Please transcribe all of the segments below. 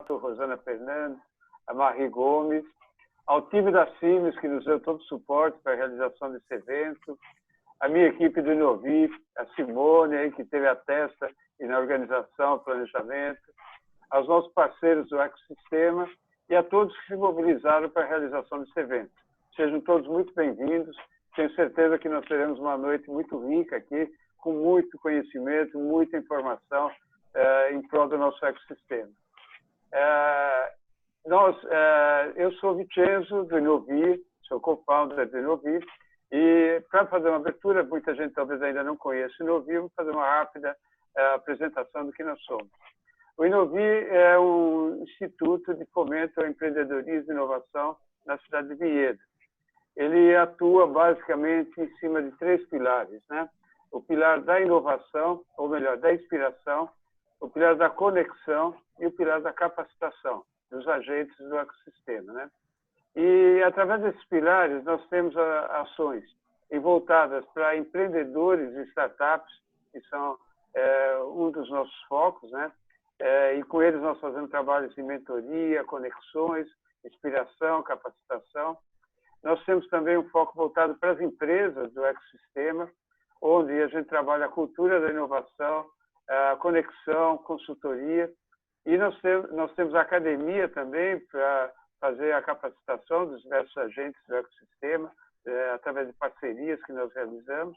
Donato, Rosana Fernandes, a Marie Gomes, ao time da Siemens, que nos deu todo o suporte para a realização desse evento, a minha equipe do Inovi, a Simone, aí, que teve a testa e na organização, planejamento, aos nossos parceiros do ecossistema e a todos que se mobilizaram para a realização desse evento. Sejam todos muito bem-vindos. Tenho certeza que nós teremos uma noite muito rica aqui, com muito conhecimento, muita informação em prol do nosso ecossistema. Eu sou Vincenzo, do Inovi, sou co-founder do Inovi, e para fazer uma abertura, muita gente talvez ainda não conheça o Inovi, vou fazer uma rápida apresentação do que nós somos. O Inovi é um instituto de fomento ao empreendedorismo e inovação na cidade de Vinhedo. Ele atua basicamente em cima de 3 pilares, né? O pilar da inovação, ou melhor, da inspiração, o pilar da conexão e o pilar da capacitação dos agentes do ecossistema, né? E, através desses pilares, nós temos ações voltadas para empreendedores e startups, que são um dos nossos focos, né? E com eles nós fazemos trabalhos de mentoria, conexões, inspiração, capacitação. Nós temos também um foco voltado para as empresas do ecossistema, onde a gente trabalha a cultura da inovação, a conexão, consultoria. E nós temos a academia também para fazer a capacitação dos diversos agentes do ecossistema, através de parcerias que nós realizamos.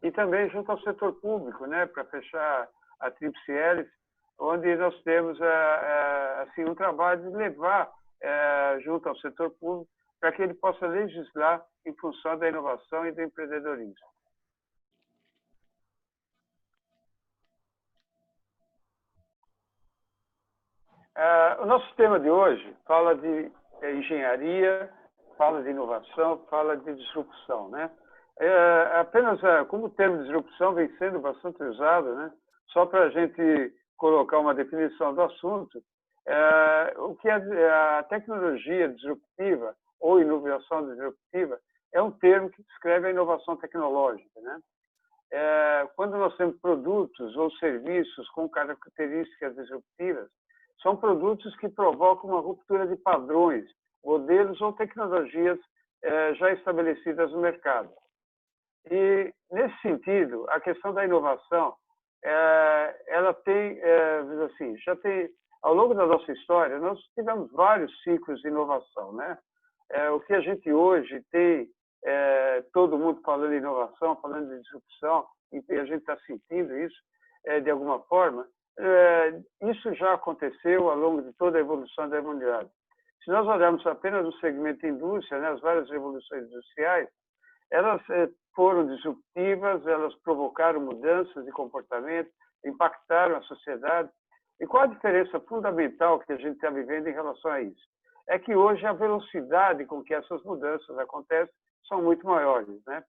E também junto ao setor público, né, para fechar a tríplice hélice, onde nós temos assim, um trabalho de levar junto ao setor público para que ele possa legislar em função da inovação e do empreendedorismo. O nosso tema de hoje fala de engenharia, fala de inovação, fala de disrupção, né? Apenas como o termo disrupção vem sendo bastante usado, né? Só para a gente colocar uma definição do assunto, o que é a tecnologia disruptiva ou inovação disruptiva é um termo que descreve a inovação tecnológica, né? Quando nós temos produtos ou serviços com características disruptivas, são produtos que provocam uma ruptura de padrões, modelos ou tecnologias já estabelecidas no mercado. E, nesse sentido, a questão da inovação, ela tem, assim, já tem, ao longo da nossa história, nós tivemos vários ciclos de inovação, né? O que a gente hoje tem, todo mundo falando de inovação, falando de disrupção, e a gente está sentindo isso de alguma forma, isso já aconteceu ao longo de toda a evolução da humanidade. Se nós olharmos apenas o segmento indústria, né, as várias revoluções industriais, elas foram disruptivas, elas provocaram mudanças de comportamento, impactaram a sociedade. E qual a diferença fundamental que a gente está vivendo em relação a isso? É que hoje a velocidade com que essas mudanças acontecem são muito maiores, né?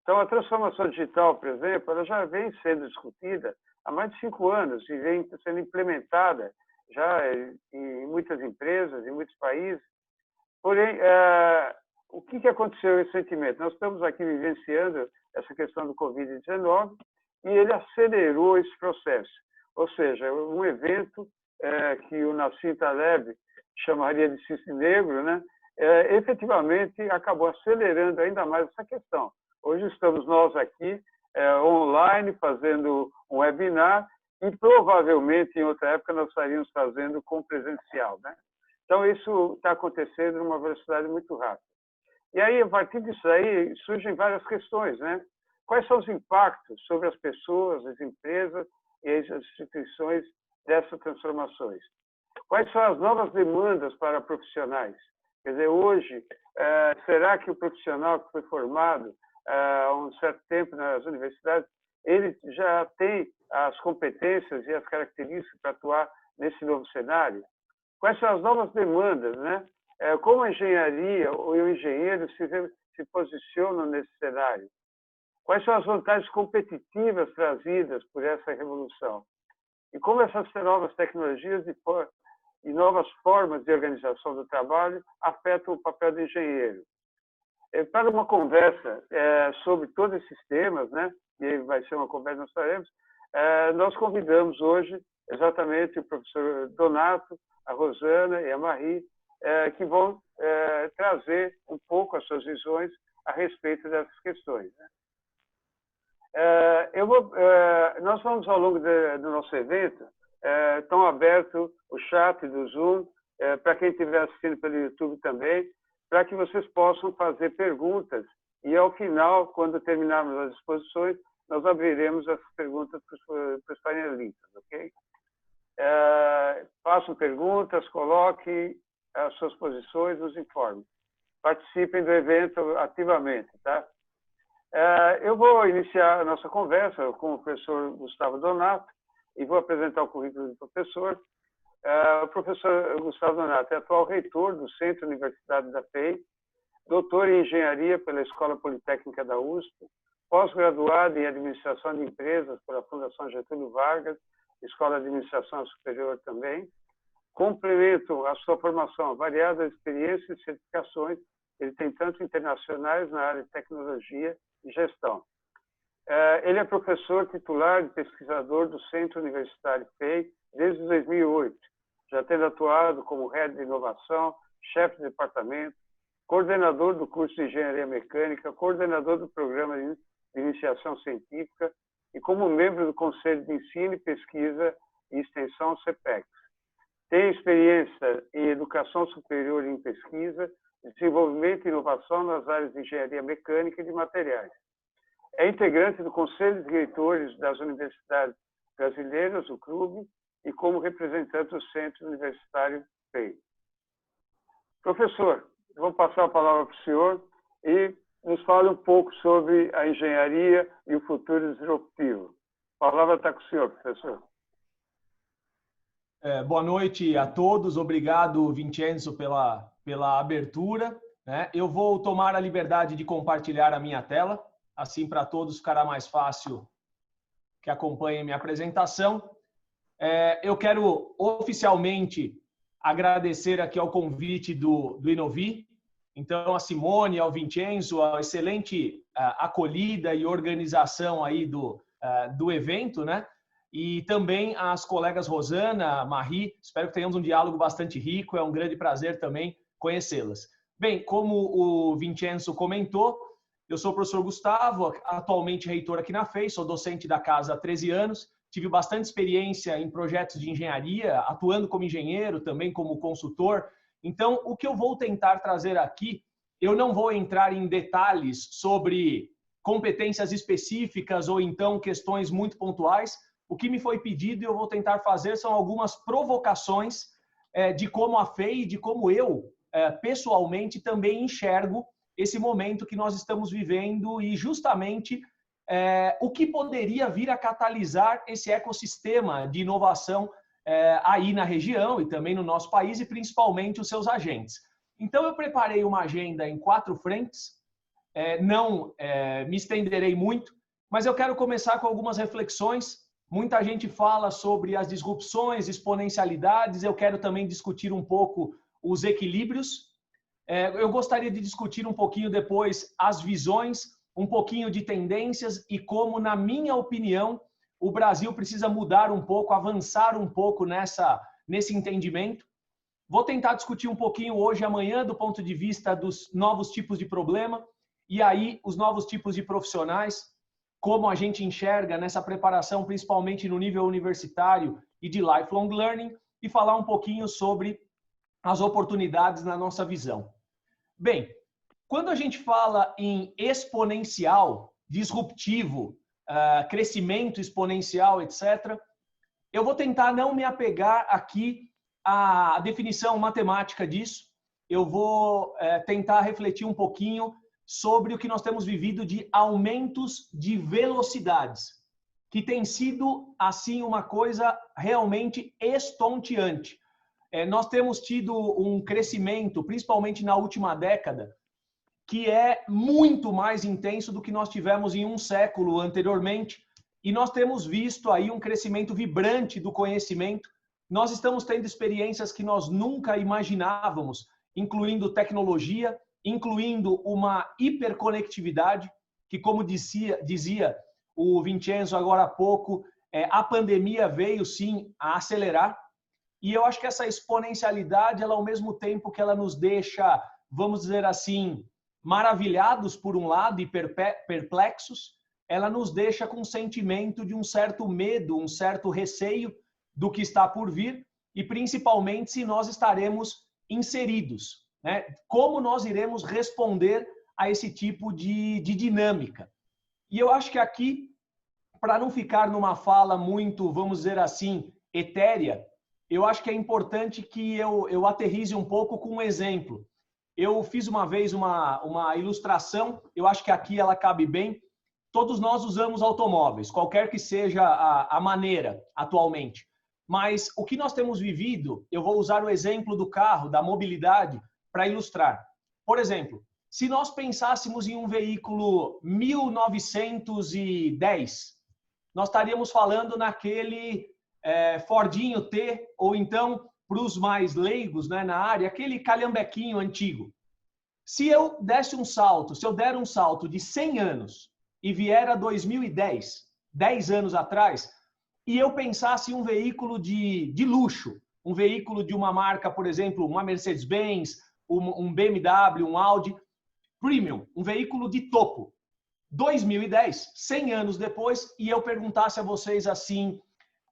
Então, a transformação digital, por exemplo, ela já vem sendo discutida há mais de 5 anos e vem sendo implementada já em muitas empresas, em muitos países. Porém, o que aconteceu recentemente? Nós estamos aqui vivenciando essa questão do Covid-19 e ele acelerou esse processo. Ou seja, um evento que o Nassim Taleb chamaria de cisne negro, né? Efetivamente acabou acelerando ainda mais essa questão. Hoje estamos nós aqui online fazendo um webinar e provavelmente em outra época nós estaríamos fazendo com presencial, né? Então isso está acontecendo numa velocidade muito rápida. E aí, a partir disso aí, surgem várias questões, né? Quais são os impactos sobre as pessoas, as empresas e as instituições dessas transformações? Quais são as novas demandas para profissionais? Quer dizer, hoje, será que o profissional que foi formado há um certo tempo nas universidades, ele já tem as competências e as características para atuar nesse novo cenário? Quais são as novas demandas, né? Como a engenharia ou o engenheiro se posicionam nesse cenário? Quais são as vantagens competitivas trazidas por essa revolução? E como essas novas tecnologias e novas formas de organização do trabalho afetam o papel do engenheiro? Para uma conversa sobre todos esses temas, né? E vai ser uma conversa que nós faremos, nós convidamos hoje exatamente o professor Donato, a Rosana e a Marie, que vão trazer um pouco as suas visões a respeito dessas questões, né? Nós vamos, ao longo do nosso evento, estão aberto o chat do Zoom, para quem estiver assistindo pelo YouTube também, para que vocês possam fazer perguntas e, ao final, quando terminarmos as exposições, nós abriremos as perguntas para os painelistas, ok? Façam perguntas, coloquem as suas posições, nos informem. Participem do evento ativamente, tá? Eu vou iniciar a nossa conversa com o professor Gustavo Donato e vou apresentar o currículo do professor. O professor Gustavo Donato é atual reitor do Centro Universitário da FEI, doutor em Engenharia pela Escola Politécnica da USP, pós-graduado em Administração de Empresas pela Fundação Getúlio Vargas, Escola de Administração Superior também. Complemento a sua formação a variadas experiências e certificações. Ele tem tanto internacionais na área de tecnologia e gestão. Ele é professor titular e pesquisador do Centro Universitário FEI desde 2008, já tendo atuado como head de inovação, chefe de departamento, coordenador do curso de Engenharia Mecânica, coordenador do programa de Iniciação Científica e como membro do Conselho de Ensino e Pesquisa e Extensão CPEX. Tem experiência em Educação Superior e em Pesquisa, Desenvolvimento e Inovação nas áreas de Engenharia Mecânica e de Materiais. É integrante do Conselho de Reitores das Universidades Brasileiras, o CRUB, e como representante do Centro Universitário FEI. Professor, vou passar a palavra para o senhor e nos fale um pouco sobre a engenharia e o futuro disruptivo. A palavra está com o senhor, professor. Boa noite a todos. Obrigado, Vincenzo, pela abertura, né? Eu vou tomar a liberdade de compartilhar a minha tela, assim para todos ficará mais fácil que acompanhem minha apresentação. Eu quero oficialmente agradecer aqui ao convite do Inovi. Então, a Simone, ao Vincenzo, a excelente acolhida e organização aí do evento, né? E também as colegas Rosana, Marie. Espero que tenhamos um diálogo bastante rico. É um grande prazer também conhecê-las. Bem, como o Vincenzo comentou, eu sou o professor Gustavo, atualmente reitor aqui na FEI, sou docente da casa há 13 anos. Tive bastante experiência em projetos de engenharia, atuando como engenheiro, também como consultor. Então, o que eu vou tentar trazer aqui, eu não vou entrar em detalhes sobre competências específicas ou então questões muito pontuais. O que me foi pedido e eu vou tentar fazer são algumas provocações de como a FEI, de como eu, pessoalmente, também enxergo esse momento que nós estamos vivendo e justamente o que poderia vir a catalisar esse ecossistema de inovação aí na região e também no nosso país e principalmente os seus agentes. Então, eu preparei uma agenda em 4 frentes, não me estenderei muito, mas eu quero começar com algumas reflexões. Muita gente fala sobre as disrupções, exponencialidades, eu quero também discutir um pouco os equilíbrios. Eu gostaria de discutir um pouquinho depois as visões, um pouquinho de tendências e como, na minha opinião, o Brasil precisa mudar um pouco, avançar um pouco nesse entendimento. Vou tentar discutir um pouquinho hoje e amanhã do ponto de vista dos novos tipos de problema e aí os novos tipos de profissionais, como a gente enxerga nessa preparação, principalmente no nível universitário e de lifelong learning, e falar um pouquinho sobre as oportunidades na nossa visão. Bem, quando a gente fala em exponencial, disruptivo, crescimento exponencial, etc., eu vou tentar não me apegar aqui à definição matemática disso. Eu vou tentar refletir um pouquinho sobre o que nós temos vivido de aumentos de velocidades, que tem sido, assim, uma coisa realmente estonteante. Nós temos tido um crescimento, principalmente na última década, que é muito mais intenso do que nós tivemos em um século anteriormente, e nós temos visto aí um crescimento vibrante do conhecimento. Nós estamos tendo experiências que nós nunca imaginávamos, incluindo tecnologia, incluindo uma hiperconectividade, que, como dizia o Vincenzo agora há pouco, a pandemia veio sim a acelerar. E eu acho que essa exponencialidade, ela, ao mesmo tempo que ela nos deixa, vamos dizer assim, maravilhados por um lado e perplexos, ela nos deixa com um sentimento de um certo medo, um certo receio do que está por vir e principalmente se nós estaremos inseridos, né? Como nós iremos responder a esse tipo de dinâmica. E eu acho que aqui, para não ficar numa fala muito, vamos dizer assim, etérea, eu acho que é importante que eu aterrize um pouco com um exemplo. Eu fiz uma vez uma ilustração, eu acho que aqui ela cabe bem. Todos nós usamos automóveis, qualquer que seja a maneira atualmente. Mas o que nós temos vivido, eu vou usar o exemplo do carro, da mobilidade, para ilustrar. Por exemplo, se nós pensássemos em um veículo 1910, nós estaríamos falando naquele Fordinho T, ou então, para os mais leigos, né, na área, aquele calhambequinho antigo. Se eu desse um salto, se eu der um salto de 100 anos e vier a 2010, 10 anos atrás, e eu pensasse em um veículo de luxo, um veículo de uma marca, por exemplo, uma Mercedes-Benz, um BMW, um Audi, premium, um veículo de topo. 2010, 100 anos depois, e eu perguntasse a vocês assim,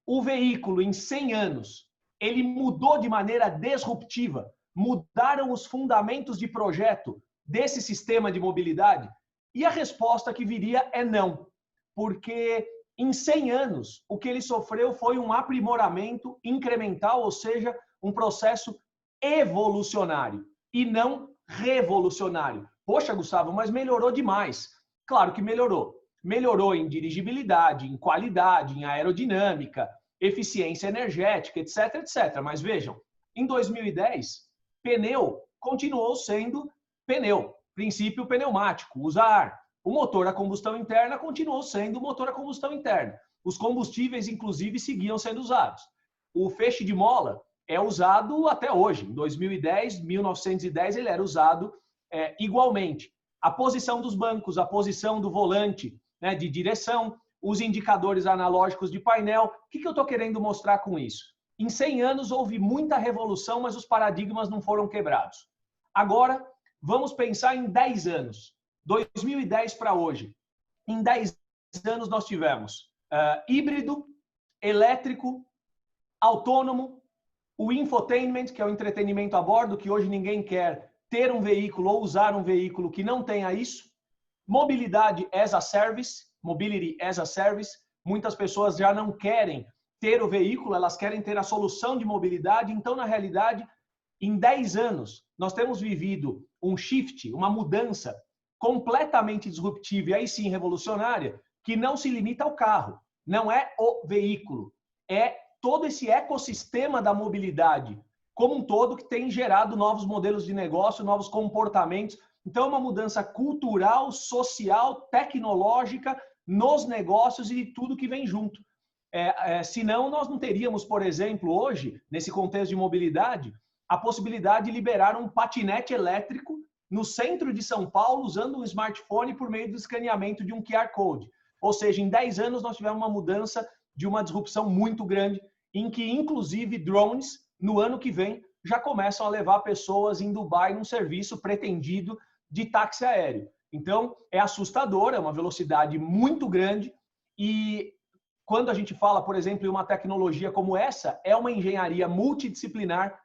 o veículo em 100 anos, ele mudou de maneira disruptiva? Mudaram os fundamentos de projeto desse sistema de mobilidade? E a resposta que viria é não, porque em 100 anos o que ele sofreu foi um aprimoramento incremental, ou seja, um processo evolucionário e não revolucionário. Poxa, Gustavo, mas melhorou demais. Claro que melhorou. Melhorou em dirigibilidade, em qualidade, em aerodinâmica, eficiência energética, etc, etc. Mas vejam, em 2010, pneu continuou sendo pneu, princípio pneumático, usa ar. O motor a combustão interna continuou sendo motor a combustão interna. Os combustíveis, inclusive, seguiam sendo usados. O feixe de mola é usado até hoje. Em 2010, 1910, ele era usado igualmente. A posição dos bancos, a posição do volante, né, de direção, os indicadores analógicos de painel. O que eu estou querendo mostrar com isso? Em 100 anos houve muita revolução, mas os paradigmas não foram quebrados. Agora, vamos pensar em 10 anos. 2010 para hoje. Em 10 anos nós tivemos híbrido, elétrico, autônomo, o infotainment, que é o entretenimento a bordo, que hoje ninguém quer ter um veículo ou usar um veículo que não tenha isso. Mobilidade as a service, mobility as a service. Muitas pessoas já não querem ter o veículo, elas querem ter a solução de mobilidade. Então, na realidade, em 10 anos, nós temos vivido um shift, uma mudança completamente disruptiva e aí sim revolucionária, que não se limita ao carro. Não é o veículo, é todo esse ecossistema da mobilidade como um todo que tem gerado novos modelos de negócio, novos comportamentos. Então, é uma mudança cultural, social, tecnológica nos negócios e de tudo que vem junto. Senão, nós não teríamos, por exemplo, hoje, nesse contexto de mobilidade, a possibilidade de liberar um patinete elétrico no centro de São Paulo, usando um smartphone por meio do escaneamento de um QR Code. Ou seja, em 10 anos nós tivemos uma mudança de uma disrupção muito grande, em que, inclusive, drones, no ano que vem, já começam a levar pessoas em Dubai num serviço pretendido de táxi aéreo. Então, é assustador, é uma velocidade muito grande e quando a gente fala, por exemplo, em uma tecnologia como essa, é uma engenharia multidisciplinar,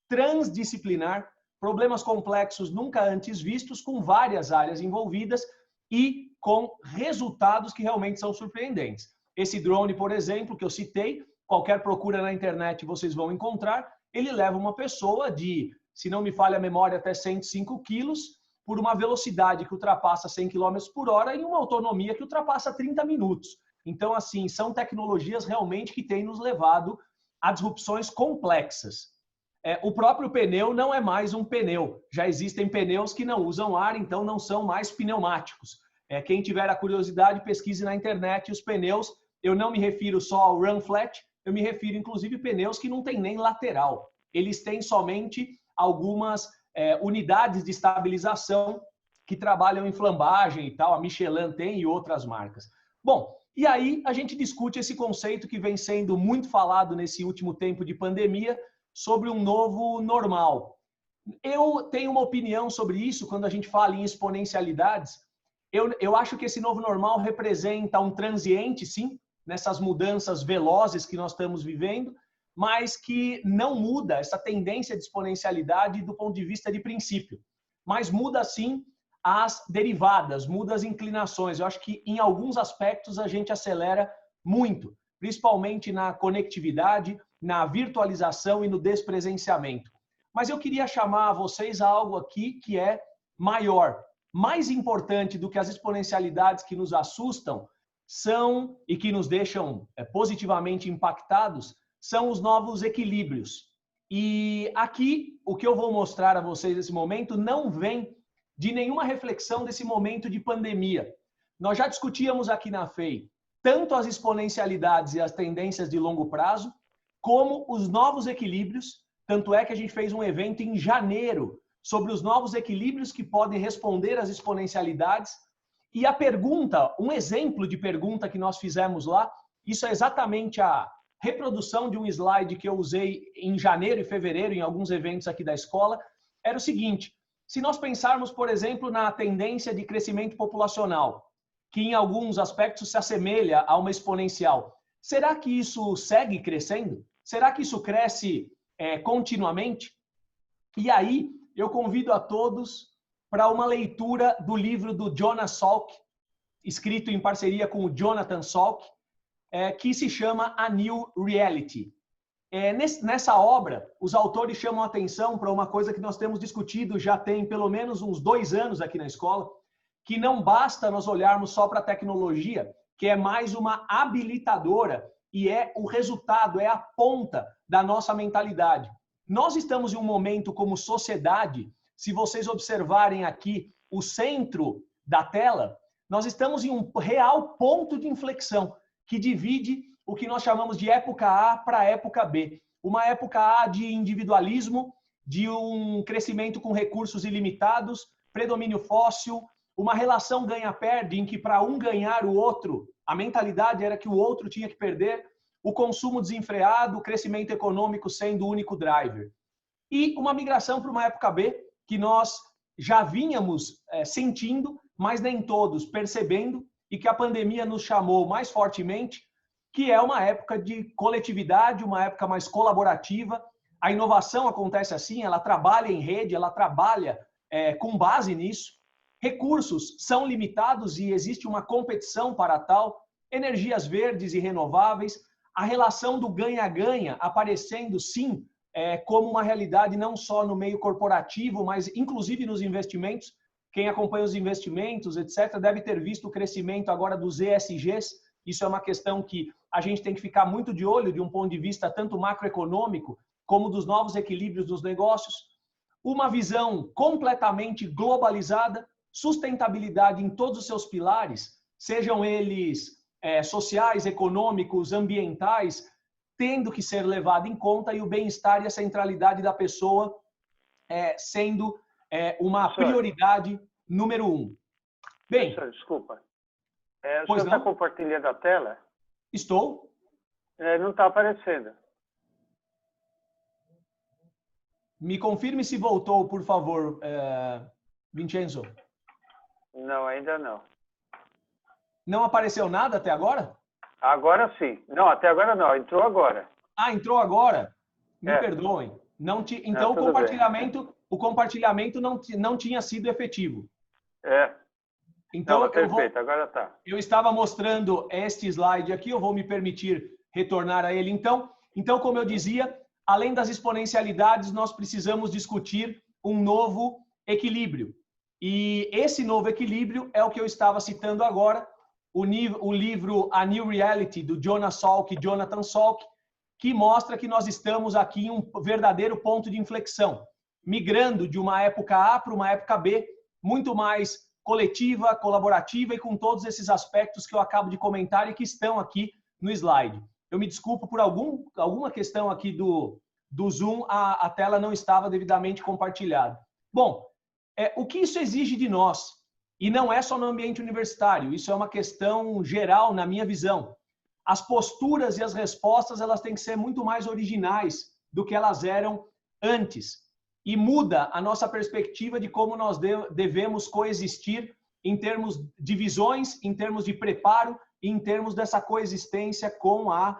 transdisciplinar, problemas complexos nunca antes vistos, com várias áreas envolvidas e com resultados que realmente são surpreendentes. Esse drone, por exemplo, que eu citei, qualquer procura na internet vocês vão encontrar, ele leva uma pessoa de, se não me falha a memória, até 105 quilos, por uma velocidade que ultrapassa 100 km por hora e uma autonomia que ultrapassa 30 minutos. Então, assim, são tecnologias realmente que têm nos levado a disrupções complexas. O próprio pneu não é mais um pneu. Já existem pneus que não usam ar, então não são mais pneumáticos. Quem tiver a curiosidade, pesquise na internet os pneus. Eu não me refiro só ao run flat, eu me refiro, inclusive, a pneus que não têm nem lateral. Eles têm somente algumas unidades de estabilização que trabalham em flambagem e tal. A Michelin tem e outras marcas. Bom, e aí a gente discute esse conceito que vem sendo muito falado nesse último tempo de pandemia, sobre um novo normal. Eu tenho uma opinião sobre isso quando a gente fala em exponencialidades. Eu acho que esse novo normal representa um transiente, sim, nessas mudanças velozes que nós estamos vivendo, mas que não muda essa tendência de exponencialidade do ponto de vista de princípio. Mas muda, sim, as derivadas, muda as inclinações. Eu acho que, em alguns aspectos, a gente acelera muito, principalmente na conectividade, na virtualização e no despresenciamento. Mas eu queria chamar vocês a algo aqui que é maior, mais importante do que as exponencialidades que nos assustam são e que nos deixam positivamente impactados, são os novos equilíbrios. E aqui, o que eu vou mostrar a vocês nesse momento não vem de nenhuma reflexão desse momento de pandemia. Nós já discutíamos aqui na FEI tanto as exponencialidades e as tendências de longo prazo, como os novos equilíbrios. Tanto é que a gente fez um evento em janeiro sobre os novos equilíbrios que podem responder às exponencialidades. E a pergunta, um exemplo de pergunta que nós fizemos lá, isso é exatamente a reprodução de um slide que eu usei em janeiro e fevereiro em alguns eventos aqui da escola, era o seguinte: se nós pensarmos, por exemplo, na tendência de crescimento populacional, que em alguns aspectos se assemelha a uma exponencial, será que isso segue crescendo? Será que isso cresce continuamente? E aí eu convido a todos para uma leitura do livro do Jonas Salk, escrito em parceria com o Jonathan Salk, que se chama A New Reality. Nessa obra, os autores chamam a atenção para uma coisa que nós temos discutido já tem pelo menos uns 2 anos aqui na escola, que não basta nós olharmos só para a tecnologia, que é mais uma habilitadora e é o resultado, é a ponta da nossa mentalidade. Nós estamos em um momento como sociedade, se vocês observarem aqui o centro da tela, nós estamos em um real ponto de inflexão que divide o que nós chamamos de época A para a época B. Uma época A de individualismo, de um crescimento com recursos ilimitados, predomínio fóssil, uma relação ganha-perde em que para um ganhar o outro, a mentalidade era que o outro tinha que perder, o consumo desenfreado, o crescimento econômico sendo o único driver. E uma migração para uma época B, que nós já vínhamos sentindo, mas nem todos percebendo, e que a pandemia nos chamou mais fortemente, que é uma época de coletividade, uma época mais colaborativa. A inovação acontece assim, ela trabalha em rede, ela trabalha com base nisso. Recursos são limitados e existe uma competição para tal. Energias verdes e renováveis. A relação do ganha-ganha aparecendo, sim, como uma realidade não só no meio corporativo, mas inclusive nos investimentos. Quem acompanha os investimentos, etc., deve ter visto o crescimento agora dos ESGs. Isso é uma questão que a gente tem que ficar muito de olho de um ponto de vista tanto macroeconômico como dos novos equilíbrios dos negócios. Uma visão completamente globalizada, sustentabilidade em todos os seus pilares, sejam eles sociais, econômicos, ambientais, tendo que ser levado em conta, e o bem-estar e a centralidade da pessoa sendo uma prioridade número 1. Bem, professor, desculpa. O senhor está compartilhando a tela? Estou. Não está aparecendo. Me confirme se voltou, por favor, Vincenzo. Não, ainda não. Não apareceu nada até agora? Agora sim. Não, até agora não. Entrou agora. Ah, entrou agora? Me perdoem. Então, o compartilhamento não tinha sido efetivo. Então, não, perfeito, agora está. Eu estava mostrando este slide aqui, eu vou me permitir retornar a ele. Então, como eu dizia, além das exponencialidades, nós precisamos discutir um novo equilíbrio. E esse novo equilíbrio é o que eu estava citando agora, o livro A New Reality, do Jonas Salk e Jonathan Salk, que mostra que nós estamos aqui em um verdadeiro ponto de inflexão, migrando de uma época A para uma época B, muito mais coletiva, colaborativa e com todos esses aspectos que eu acabo de comentar e que estão aqui no slide. Eu me desculpo por alguma questão aqui do Zoom, a tela não estava devidamente compartilhada. Bom, o que isso exige de nós? E não é só no ambiente universitário, isso é uma questão geral na minha visão. As posturas e as respostas, elas têm que ser muito mais originais do que elas eram antes. E muda a nossa perspectiva de como nós devemos coexistir em termos de visões, em termos de preparo e em termos dessa coexistência com a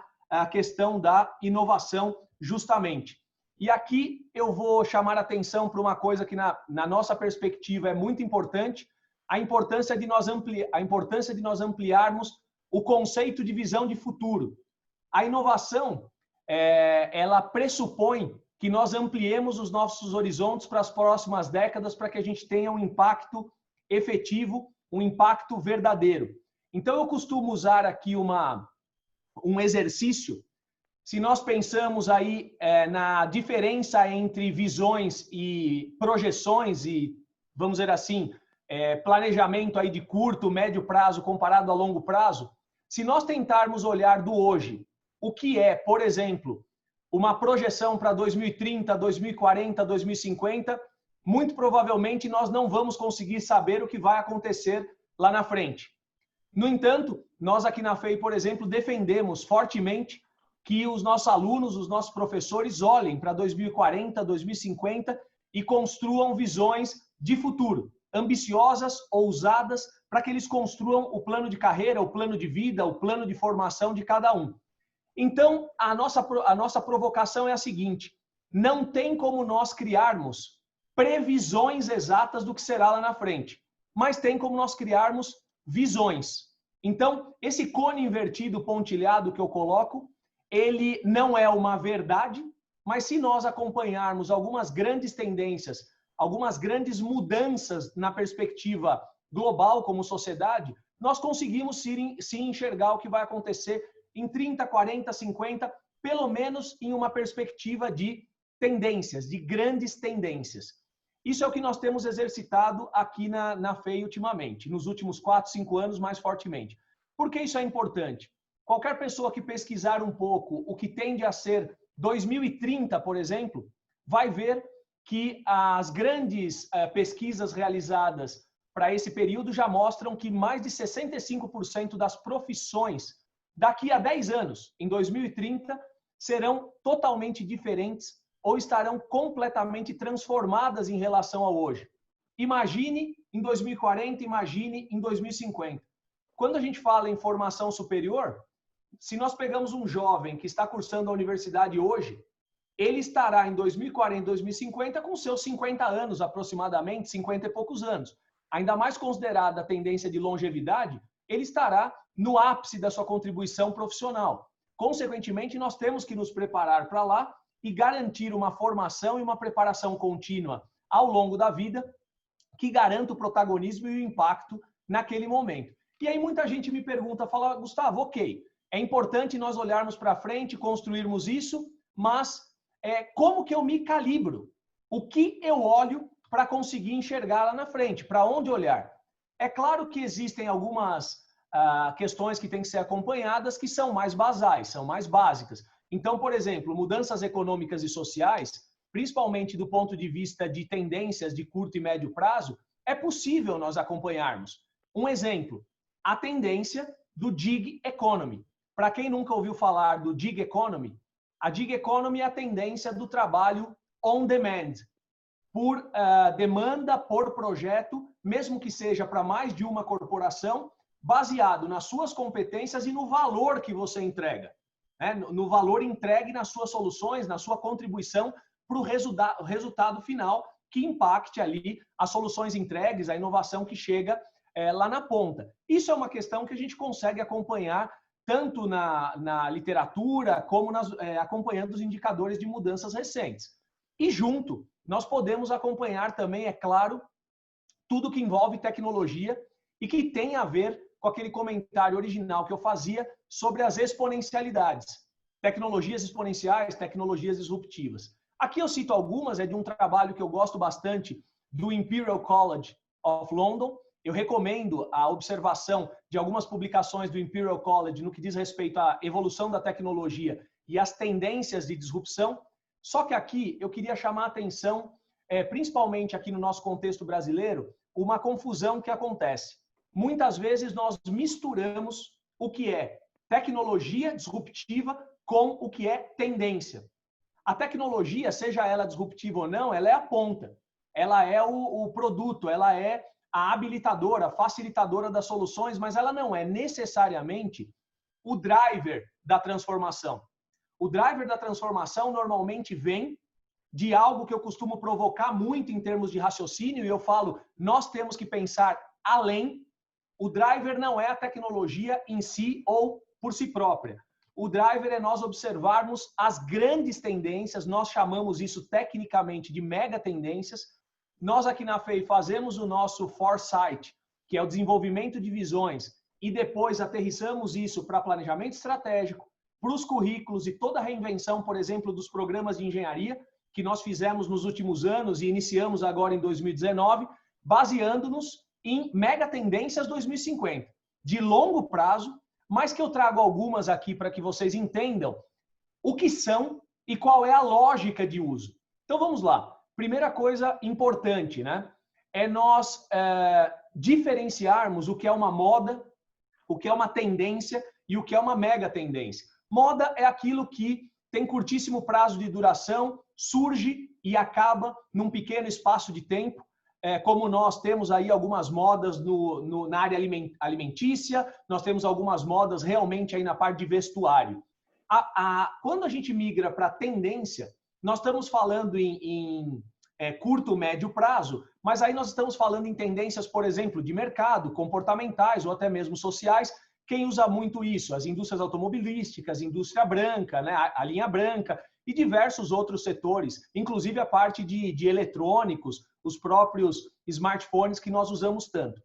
questão da inovação, justamente. E aqui eu vou chamar a atenção para uma coisa que, na nossa perspectiva, é muito importante, a importância de nós ampliarmos o conceito de visão de futuro. A inovação, ela pressupõe que nós ampliemos os nossos horizontes para as próximas décadas para que a gente tenha um impacto efetivo, um impacto verdadeiro. Então, eu costumo usar aqui um exercício. Se nós pensamos aí na diferença entre visões e projeções e, vamos dizer assim, planejamento aí de curto, médio prazo comparado a longo prazo, se nós tentarmos olhar do hoje, o que é, por exemplo, uma projeção para 2030, 2040, 2050, muito provavelmente nós não vamos conseguir saber o que vai acontecer lá na frente. No entanto, nós aqui na FEI, por exemplo, defendemos fortemente que os nossos alunos, os nossos professores olhem para 2040, 2050 e construam visões de futuro, ambiciosas, ousadas, para que eles construam o plano de carreira, o plano de vida, o plano de formação de cada um. Então, a nossa provocação é a seguinte: não tem como nós criarmos previsões exatas do que será lá na frente, mas tem como nós criarmos visões. Então, esse cone invertido pontilhado que eu coloco, ele não é uma verdade, mas se nós acompanharmos algumas grandes tendências, algumas grandes mudanças na perspectiva global como sociedade, nós conseguimos sim enxergar o que vai acontecer em 30, 40, 50, pelo menos em uma perspectiva de tendências, de grandes tendências. Isso é o que nós temos exercitado aqui na FEI ultimamente, nos últimos 4, 5 anos mais fortemente. Por que isso é importante? Qualquer pessoa que pesquisar um pouco o que tende a ser 2030, por exemplo, vai ver que as grandes pesquisas realizadas para esse período já mostram que mais de 65% das profissões daqui a 10 anos, em 2030, serão totalmente diferentes ou estarão completamente transformadas em relação ao hoje. Imagine em 2040, imagine em 2050. Quando a gente fala em formação superior, se nós pegamos um jovem que está cursando a universidade hoje, ele estará em 2040, 2050 com seus 50 anos aproximadamente, 50 e poucos anos. Ainda mais considerada a tendência de longevidade, ele estará no ápice da sua contribuição profissional. Consequentemente, nós temos que nos preparar para lá e garantir uma formação e uma preparação contínua ao longo da vida que garanta o protagonismo e o impacto naquele momento. E aí muita gente me pergunta, fala, Gustavo, ok, é importante nós olharmos para frente, construirmos isso, mas como que eu me calibro? O que eu olho para conseguir enxergar lá na frente? Para onde olhar? É claro que existem algumas questões que têm que ser acompanhadas que são mais basais, são mais básicas. Então, por exemplo, mudanças econômicas e sociais, principalmente do ponto de vista de tendências de curto e médio prazo, é possível nós acompanharmos. Um exemplo, a tendência do gig economy. Para quem nunca ouviu falar do gig economy, a gig economy é a tendência do trabalho on demand, por demanda, por projeto, mesmo que seja para mais de uma corporação, baseado nas suas competências e no valor que você entrega, né? No valor entregue nas suas soluções, na sua contribuição para o resultado final que impacte ali as soluções entregues, a inovação que chega lá na ponta. Isso é uma questão que a gente consegue acompanhar tanto na literatura como acompanhando os indicadores de mudanças recentes. E junto, nós podemos acompanhar também, é claro, tudo que envolve tecnologia e que tem a ver com aquele comentário original que eu fazia sobre as exponencialidades. Tecnologias exponenciais, tecnologias disruptivas. Aqui eu cito algumas, é de um trabalho que eu gosto bastante, do Imperial College of London. Eu recomendo a observação de algumas publicações do Imperial College no que diz respeito à evolução da tecnologia e às tendências de disrupção. Só que aqui eu queria chamar a atenção, principalmente aqui no nosso contexto brasileiro, uma confusão que acontece. Muitas vezes nós misturamos o que é tecnologia disruptiva com o que é tendência. A tecnologia, seja ela disruptiva ou não, ela é a ponta. Ela é o produto, ela é a habilitadora, a facilitadora das soluções, mas ela não é necessariamente o driver da transformação. O driver da transformação normalmente vem de algo que eu costumo provocar muito em termos de raciocínio, e eu falo, nós temos que pensar além. O driver não é a tecnologia em si ou por si própria. O driver é nós observarmos as grandes tendências, nós chamamos isso tecnicamente de mega tendências. Nós aqui na FEI fazemos o nosso foresight, que é o desenvolvimento de visões, e depois aterrissamos isso para planejamento estratégico, para os currículos e toda a reinvenção, por exemplo, dos programas de engenharia, que nós fizemos nos últimos anos e iniciamos agora em 2019, baseando-nos em mega tendências 2050, de longo prazo, mas que eu trago algumas aqui para que vocês entendam o que são e qual é a lógica de uso. Então vamos lá. Primeira coisa importante, né? É nós diferenciarmos o que é uma moda, o que é uma tendência e o que é uma mega tendência. Moda é aquilo que tem curtíssimo prazo de duração, surge e acaba num pequeno espaço de tempo, como nós temos aí algumas modas na área alimentícia, nós temos algumas modas realmente aí na parte de vestuário. Quando a gente migra para tendência, nós estamos falando em curto, médio prazo, mas aí nós estamos falando em tendências, por exemplo, de mercado, comportamentais ou até mesmo sociais. Quem usa muito isso? As indústrias automobilísticas, indústria branca, né? A linha branca e diversos outros setores, inclusive a parte de eletrônicos, os próprios smartphones que nós usamos tanto.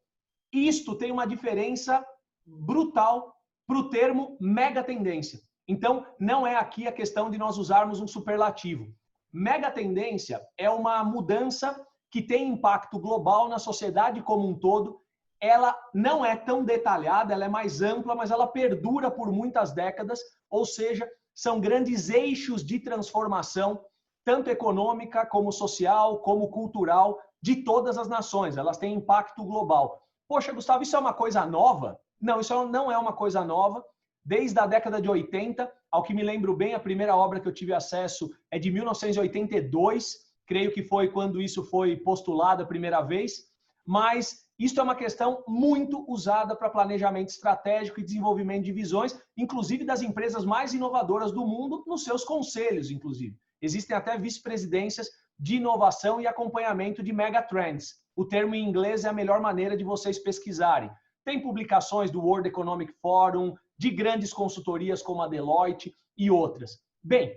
Isto tem uma diferença brutal para o termo mega tendência. Então, não é aqui a questão de nós usarmos um superlativo. Mega tendência é uma mudança que tem impacto global na sociedade como um todo. Ela não é tão detalhada, ela é mais ampla, mas ela perdura por muitas décadas, ou seja, são grandes eixos de transformação, tanto econômica, como social, como cultural, de todas as nações. Elas têm impacto global. Poxa, Gustavo, isso é uma coisa nova? Não, isso não é uma coisa nova. Desde a década de 80, ao que me lembro bem, a primeira obra que eu tive acesso é de 1982, creio que foi quando isso foi postulado a primeira vez, mas isso é uma questão muito usada para planejamento estratégico e desenvolvimento de visões, inclusive das empresas mais inovadoras do mundo, nos seus conselhos, inclusive. Existem até vice-presidências de inovação e acompanhamento de megatrends. O termo em inglês é a melhor maneira de vocês pesquisarem. Tem publicações do World Economic Forum, de grandes consultorias como a Deloitte e outras. Bem,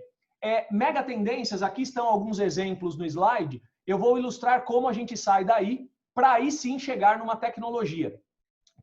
mega tendências, aqui estão alguns exemplos no slide. Eu vou ilustrar como a gente sai daí para aí sim chegar numa tecnologia.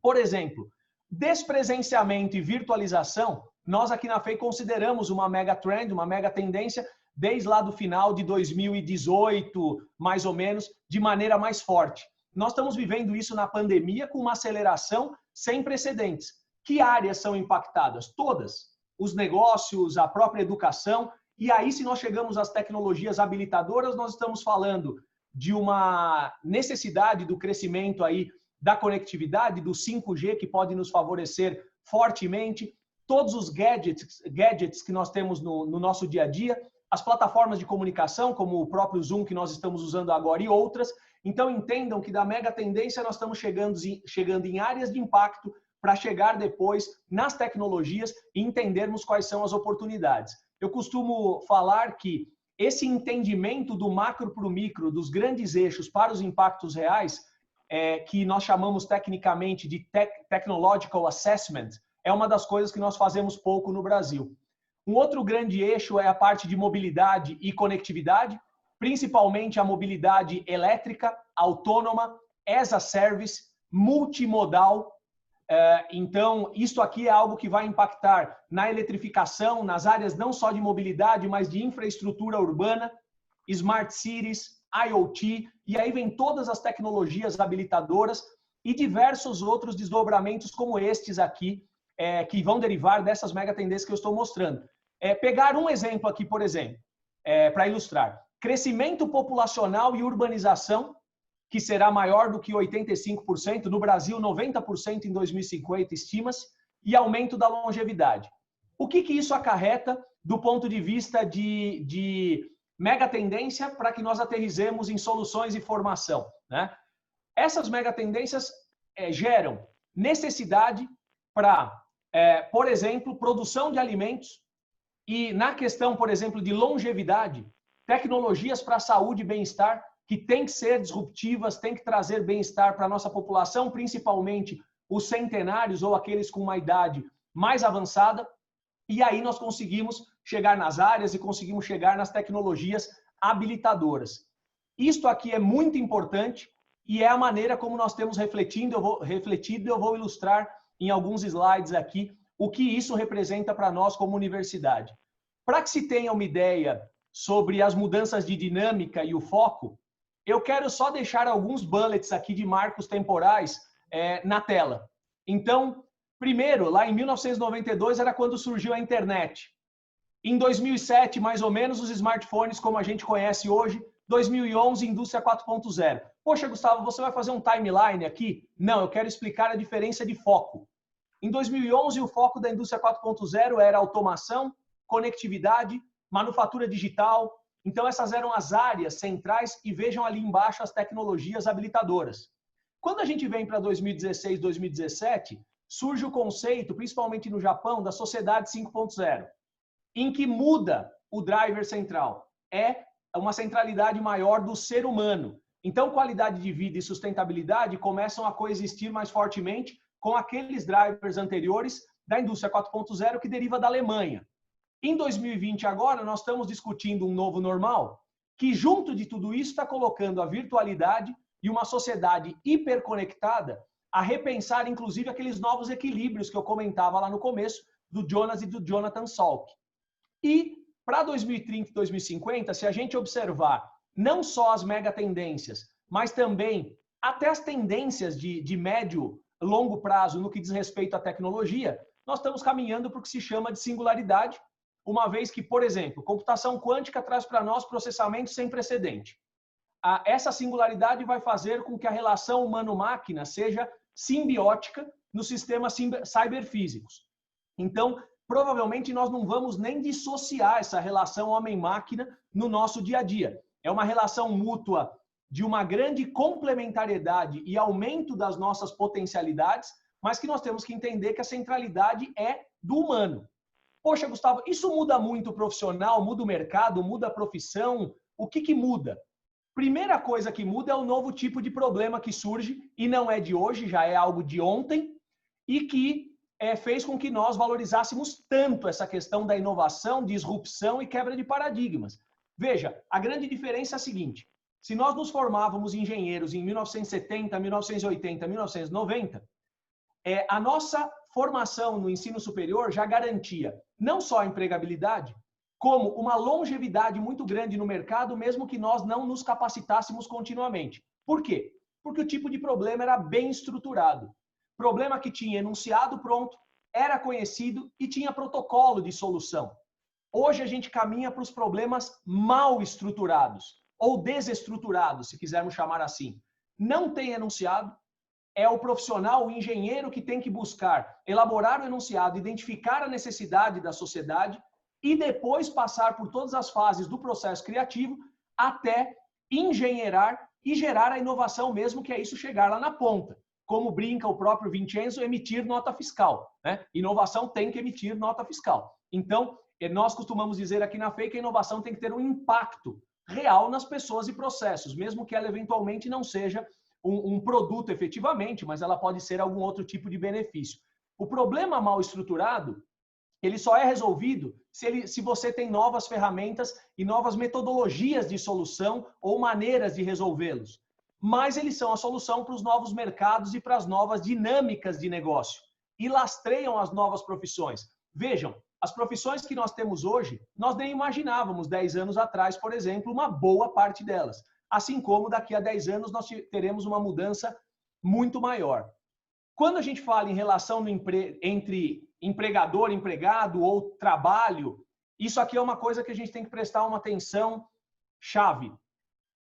Por exemplo, despresenciamento e virtualização, nós aqui na FEI consideramos uma mega trend, uma mega tendência, desde lá do final de 2018, mais ou menos, de maneira mais forte. Nós estamos vivendo isso na pandemia com uma aceleração sem precedentes. Que áreas são impactadas? Todas. Os negócios, a própria educação. E aí, se nós chegamos às tecnologias habilitadoras, nós estamos falando de uma necessidade do crescimento aí da conectividade, do 5G, que pode nos favorecer fortemente, todos os gadgets que nós temos no nosso dia a dia, as plataformas de comunicação, como o próprio Zoom que nós estamos usando agora e outras. Então, entendam que da mega tendência nós estamos chegando em áreas de impacto para chegar depois nas tecnologias e entendermos quais são as oportunidades. Eu costumo falar que esse entendimento do macro para o micro, dos grandes eixos para os impactos reais, que nós chamamos tecnicamente de Technological Assessment, é uma das coisas que nós fazemos pouco no Brasil. Um outro grande eixo é a parte de mobilidade e conectividade, principalmente a mobilidade elétrica, autônoma, as a service, multimodal. Então, isso aqui é algo que vai impactar na eletrificação, nas áreas não só de mobilidade, mas de infraestrutura urbana, smart cities, IoT, e aí vem todas as tecnologias habilitadoras e diversos outros desdobramentos como estes aqui, que vão derivar dessas mega tendências que eu estou mostrando. Pegar um exemplo aqui, por exemplo, para ilustrar. Crescimento populacional e urbanização, que será maior do que 85%, no Brasil 90% em 2050 estima-se, e aumento da longevidade. O que isso acarreta do ponto de vista de mega tendência para que nós aterrizemos em soluções e formação, né? Essas mega tendências geram necessidade para, por exemplo, produção de alimentos e na questão, por exemplo, de longevidade, tecnologias para saúde e bem-estar que têm que ser disruptivas, têm que trazer bem-estar para a nossa população, principalmente os centenários ou aqueles com uma idade mais avançada. E aí nós conseguimos chegar nas áreas e conseguimos chegar nas tecnologias habilitadoras. Isto aqui é muito importante e é a maneira como nós temos refletido. Eu vou ilustrar em alguns slides aqui o que isso representa para nós como universidade. Para que se tenha uma ideia sobre as mudanças de dinâmica e o foco, eu quero só deixar alguns bullets aqui de marcos temporais na tela. Então, primeiro, lá em 1992 era quando surgiu a internet. Em 2007, mais ou menos, os smartphones como a gente conhece hoje. 2011, indústria 4.0. Poxa, Gustavo, você vai fazer um timeline aqui? Não, eu quero explicar a diferença de foco. Em 2011, o foco da indústria 4.0 era automação, conectividade, manufatura digital. Então, essas eram as áreas centrais e vejam ali embaixo as tecnologias habilitadoras. Quando a gente vem para 2016, 2017, surge o conceito, principalmente no Japão, da sociedade 5.0, em que muda o driver central. É uma centralidade maior do ser humano. Então, qualidade de vida e sustentabilidade começam a coexistir mais fortemente com aqueles drivers anteriores da indústria 4.0 que deriva da Alemanha. Em 2020, agora, nós estamos discutindo um novo normal que, junto de tudo isso, está colocando a virtualidade e uma sociedade hiperconectada a repensar, inclusive, aqueles novos equilíbrios que eu comentava lá no começo, do Jonas e do Jonathan Salk. E, para 2030 e 2050, se a gente observar não só as mega tendências, mas também até as tendências de médio, longo prazo no que diz respeito à tecnologia, nós estamos caminhando para o que se chama de singularidade, uma vez que, por exemplo, computação quântica traz para nós processamento sem precedente. Essa singularidade vai fazer com que a relação humano-máquina seja simbiótica nos sistemas cyberfísicos. Então, provavelmente nós não vamos nem dissociar essa relação homem-máquina no nosso dia a dia. É uma relação mútua de uma grande complementariedade e aumento das nossas potencialidades, mas que nós temos que entender que a centralidade é do humano. Poxa, Gustavo, isso muda muito o profissional, muda o mercado, muda a profissão? O que muda? Primeira coisa que muda é o novo tipo de problema que surge, e não é de hoje, já é algo de ontem, e que fez com que nós valorizássemos tanto essa questão da inovação, disrupção e quebra de paradigmas. Veja, a grande diferença é a seguinte: se nós nos formávamos engenheiros em 1970, 1980, 1990, a nossa formação no ensino superior já garantia não só a empregabilidade, como uma longevidade muito grande no mercado, mesmo que nós não nos capacitássemos continuamente. Por quê? Porque o tipo de problema era bem estruturado. Problema que tinha enunciado pronto, era conhecido e tinha protocolo de solução. Hoje a gente caminha para os problemas mal estruturados, ou desestruturados, se quisermos chamar assim. Não tem enunciado, é o profissional, o engenheiro que tem que buscar, elaborar o enunciado, identificar a necessidade da sociedade e depois passar por todas as fases do processo criativo até engenheirar e gerar a inovação mesmo, que é isso chegar lá na ponta. Como brinca o próprio Vincenzo, emitir nota fiscal, né? Inovação tem que emitir nota fiscal. Então, nós costumamos dizer aqui na FEI que a inovação tem que ter um impacto real nas pessoas e processos, mesmo que ela eventualmente não seja um produto efetivamente, mas ela pode ser algum outro tipo de benefício. O problema mal estruturado, ele só é resolvido se você tem novas ferramentas e novas metodologias de solução ou maneiras de resolvê-los. Mas eles são a solução para os novos mercados e para as novas dinâmicas de negócio. E lastreiam as novas profissões. Vejam, as profissões que nós temos hoje, nós nem imaginávamos 10 anos atrás, por exemplo, uma boa parte delas. Assim como daqui a 10 anos nós teremos uma mudança muito maior. Quando a gente fala em relação entre empregador, empregado ou trabalho, isso aqui é uma coisa que a gente tem que prestar uma atenção chave.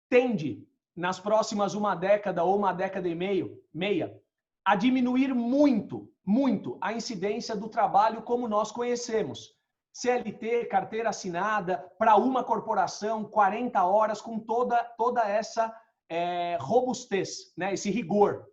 Tende, nas próximas uma década ou uma década e meia, a diminuir muito a incidência do trabalho como nós conhecemos. CLT, carteira assinada, para uma corporação, 40 horas, com toda essa robustez, né? Esse rigor.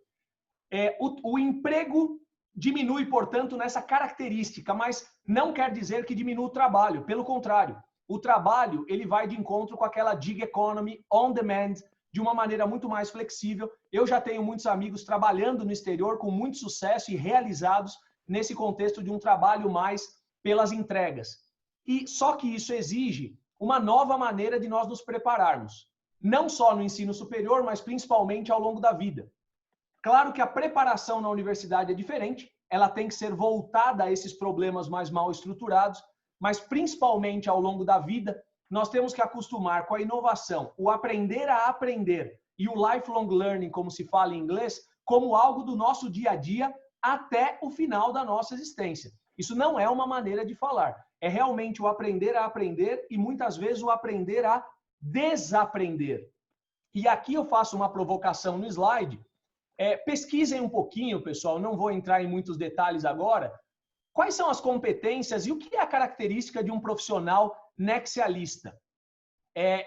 O emprego diminui, portanto, nessa característica, mas não quer dizer que diminua o trabalho. Pelo contrário, o trabalho ele vai de encontro com aquela gig economy, on demand, de uma maneira muito mais flexível. Eu já tenho muitos amigos trabalhando no exterior com muito sucesso e realizados nesse contexto de um trabalho mais pelas entregas. E só que isso exige uma nova maneira de nós nos prepararmos, não só no ensino superior, mas principalmente ao longo da vida. Claro que a preparação na universidade é diferente, ela tem que ser voltada a esses problemas mais mal estruturados, mas principalmente ao longo da vida, nós temos que acostumar com a inovação, o aprender a aprender e o lifelong learning, como se fala em inglês, como algo do nosso dia a dia até o final da nossa existência. Isso não é uma maneira de falar, é realmente o aprender a aprender e muitas vezes o aprender a desaprender. E aqui eu faço uma provocação no slide. Pesquisem um pouquinho, pessoal, não vou entrar em muitos detalhes agora. Quais são as competências e o que é a característica de um profissional nexialista?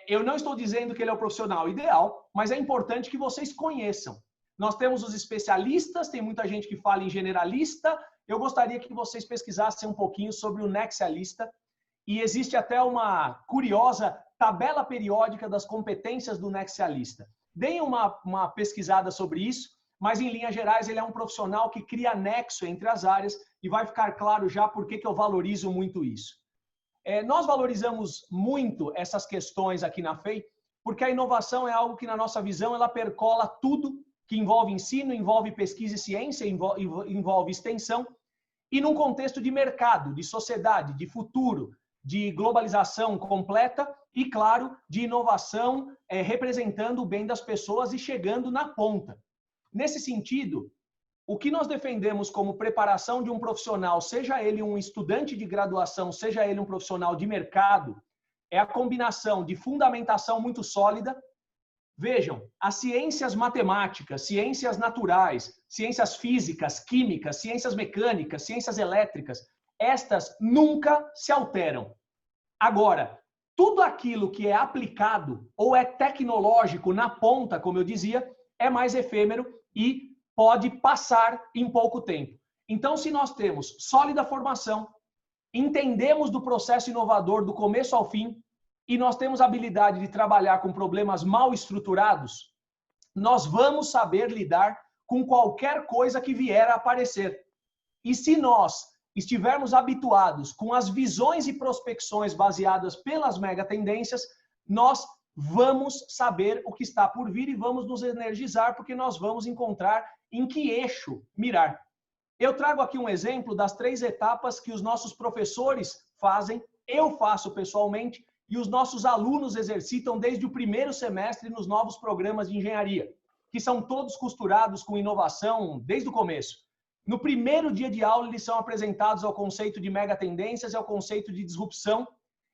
Eu não estou dizendo que ele é o profissional ideal, mas é importante que vocês conheçam. Nós temos os especialistas, tem muita gente que fala em generalista. Eu gostaria que vocês pesquisassem um pouquinho sobre o nexialista. E existe até uma curiosa tabela periódica das competências do nexialista. Deem uma pesquisada sobre isso, mas em linhas gerais ele é um profissional que cria nexo entre as áreas e vai ficar claro já por que eu valorizo muito isso. Nós valorizamos muito essas questões aqui na FEI, porque a inovação é algo que na nossa visão ela percola tudo que envolve ensino, envolve pesquisa e ciência, envolve extensão, e num contexto de mercado, de sociedade, de futuro, de globalização completa e, claro, de inovação representando o bem das pessoas e chegando na ponta. Nesse sentido, o que nós defendemos como preparação de um profissional, seja ele um estudante de graduação, seja ele um profissional de mercado, é a combinação de fundamentação muito sólida. Vejam, as ciências matemáticas, ciências naturais, ciências físicas, químicas, ciências mecânicas, ciências elétricas, estas nunca se alteram. Agora, tudo aquilo que é aplicado ou é tecnológico na ponta, como eu dizia, é mais efêmero e pode passar em pouco tempo. Então, se nós temos sólida formação, entendemos do processo inovador do começo ao fim e nós temos a habilidade de trabalhar com problemas mal estruturados, nós vamos saber lidar com qualquer coisa que vier a aparecer. E se nós estivermos habituados com as visões e prospecções baseadas pelas megatendências, nós vamos saber o que está por vir e vamos nos energizar, porque nós vamos encontrar em que eixo mirar. Eu trago aqui um exemplo das 3 etapas que os nossos professores fazem, eu faço pessoalmente, e os nossos alunos exercitam desde o primeiro semestre nos novos programas de engenharia, que são todos costurados com inovação desde o começo. No primeiro dia de aula, eles são apresentados ao conceito de megatendências e ao conceito de disrupção.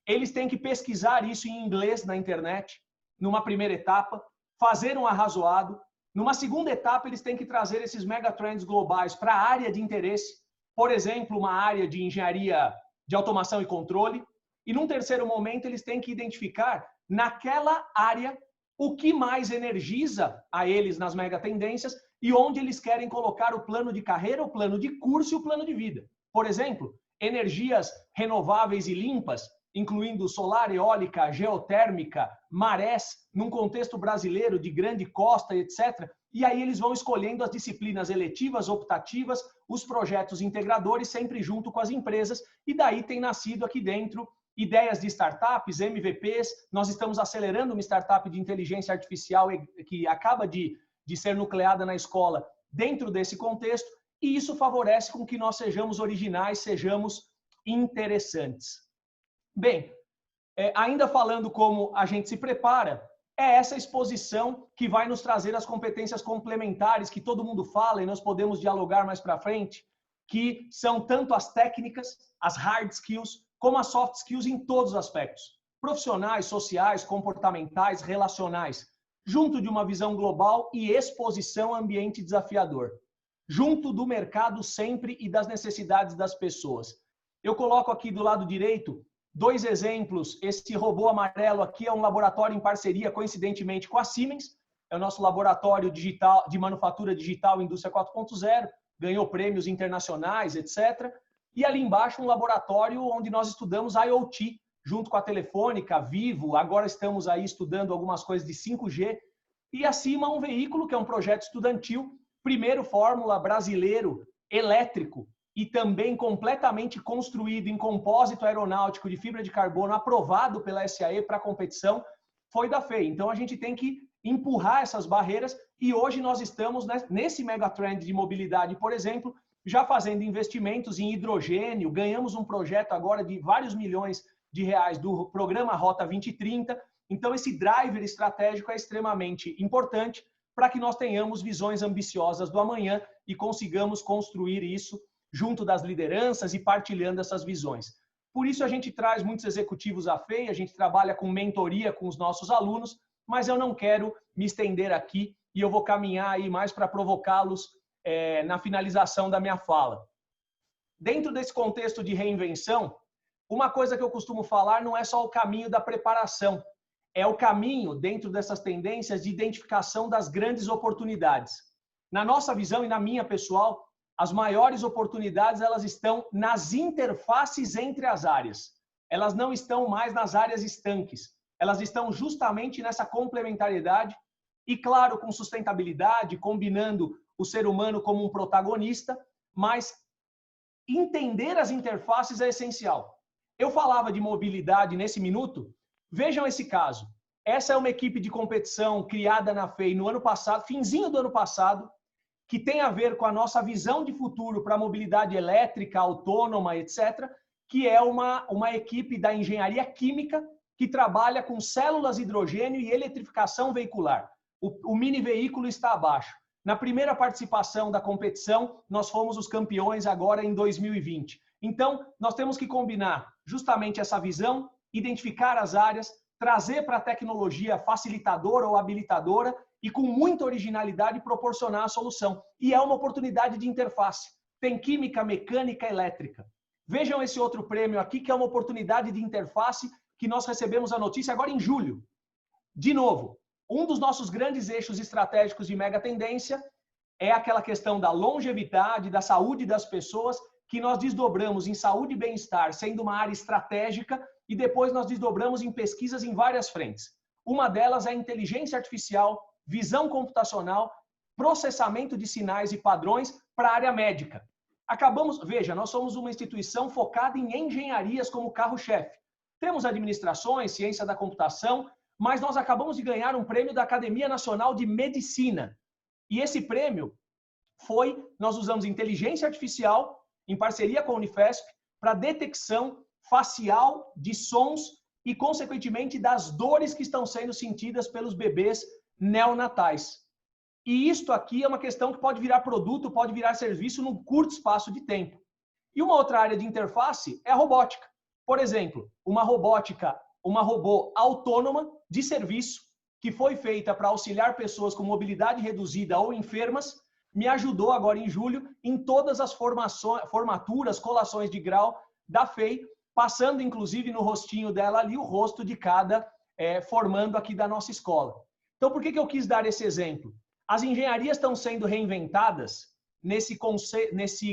Eles têm que pesquisar isso em inglês na internet, numa primeira etapa, fazer um arrazoado. Numa segunda etapa, eles têm que trazer esses megatrends globais para a área de interesse, por exemplo, uma área de engenharia de automação e controle. E num terceiro momento, eles têm que identificar naquela área o que mais energiza a eles nas megatendências e onde eles querem colocar o plano de carreira, o plano de curso e o plano de vida. Por exemplo, energias renováveis e limpas, incluindo solar, eólica, geotérmica, marés, num contexto brasileiro de grande costa, etc. E aí eles vão escolhendo as disciplinas eletivas, optativas, os projetos integradores, sempre junto com as empresas, e daí tem nascido aqui dentro ideias de startups, MVPs. Nós estamos acelerando uma startup de inteligência artificial que acaba de ser nucleada na escola dentro desse contexto, e isso favorece com que nós sejamos originais, sejamos interessantes. Bem, ainda falando como a gente se prepara, é essa exposição que vai nos trazer as competências complementares que todo mundo fala e nós podemos dialogar mais para frente, que são tanto as técnicas, as hard skills, como as soft skills em todos os aspectos, profissionais, sociais, comportamentais, relacionais, junto de uma visão global e exposição a ambiente desafiador, junto do mercado sempre e das necessidades das pessoas. Eu coloco aqui do lado direito 2 exemplos. Esse robô amarelo aqui é um laboratório em parceria, coincidentemente, com a Siemens. É o nosso laboratório digital de manufatura digital Indústria 4.0. Ganhou prêmios internacionais, etc. E ali embaixo um laboratório onde nós estudamos IoT, junto com a Telefônica, Vivo. Agora estamos aí estudando algumas coisas de 5G. E acima um veículo, que é um projeto estudantil, primeiro Fórmula brasileiro elétrico e também completamente construído em compósito aeronáutico de fibra de carbono, aprovado pela SAE para competição, foi da FEI. Então a gente tem que empurrar essas barreiras e hoje nós estamos nesse megatrend de mobilidade, por exemplo, já fazendo investimentos em hidrogênio. Ganhamos um projeto agora de vários milhões de reais do programa Rota 2030. Então esse driver estratégico é extremamente importante para que nós tenhamos visões ambiciosas do amanhã e consigamos construir isso junto das lideranças e partilhando essas visões. Por isso a gente traz muitos executivos à FEI, a gente trabalha com mentoria com os nossos alunos, mas eu não quero me estender aqui e eu vou caminhar aí mais para provocá-los na finalização da minha fala. Dentro desse contexto de reinvenção, uma coisa que eu costumo falar não é só o caminho da preparação, é o caminho, dentro dessas tendências, de identificação das grandes oportunidades. Na nossa visão e na minha pessoal, as maiores oportunidades elas estão nas interfaces entre as áreas. Elas não estão mais nas áreas estanques. Elas estão justamente nessa complementariedade e, claro, com sustentabilidade, combinando o ser humano como um protagonista, mas entender as interfaces é essencial. Eu falava de mobilidade nesse minuto. Vejam esse caso. Essa é uma equipe de competição criada na FEI no ano passado, finzinho do ano passado, que tem a ver com a nossa visão de futuro para a mobilidade elétrica, autônoma, etc., que é uma equipe da engenharia química que trabalha com células hidrogênio e eletrificação veicular. O mini veículo está abaixo. Na primeira participação da competição, nós fomos os campeões agora em 2020. Então, nós temos que combinar justamente essa visão, identificar as áreas, trazer para a tecnologia facilitadora ou habilitadora e com muita originalidade proporcionar a solução. E é uma oportunidade de interface. Tem química, mecânica, elétrica. Vejam esse outro prêmio aqui, que é uma oportunidade de interface que nós recebemos a notícia agora em julho. De novo, um dos nossos grandes eixos estratégicos de mega tendência é aquela questão da longevidade, da saúde das pessoas, que nós desdobramos em saúde e bem-estar, sendo uma área estratégica, e depois nós desdobramos em pesquisas em várias frentes. Uma delas é a inteligência artificial, visão computacional, processamento de sinais e padrões para a área médica. Veja, nós somos uma instituição focada em engenharias como carro-chefe. Temos administrações, ciência da computação, mas nós acabamos de ganhar um prêmio da Academia Nacional de Medicina. E esse prêmio nós usamos inteligência artificial, em parceria com a Unifesp, para detecção facial de sons e, consequentemente, das dores que estão sendo sentidas pelos bebês neonatais. E isto aqui é uma questão que pode virar produto, pode virar serviço num curto espaço de tempo. E uma outra área de interface é a robótica. Por exemplo, uma robô autônoma de serviço que foi feita para auxiliar pessoas com mobilidade reduzida ou enfermas, me ajudou agora em julho em todas as formaturas, colações de grau da FEI, passando inclusive no rostinho dela ali o rosto de cada formando aqui da nossa escola. Então, por que eu quis dar esse exemplo? As engenharias estão sendo reinventadas nesse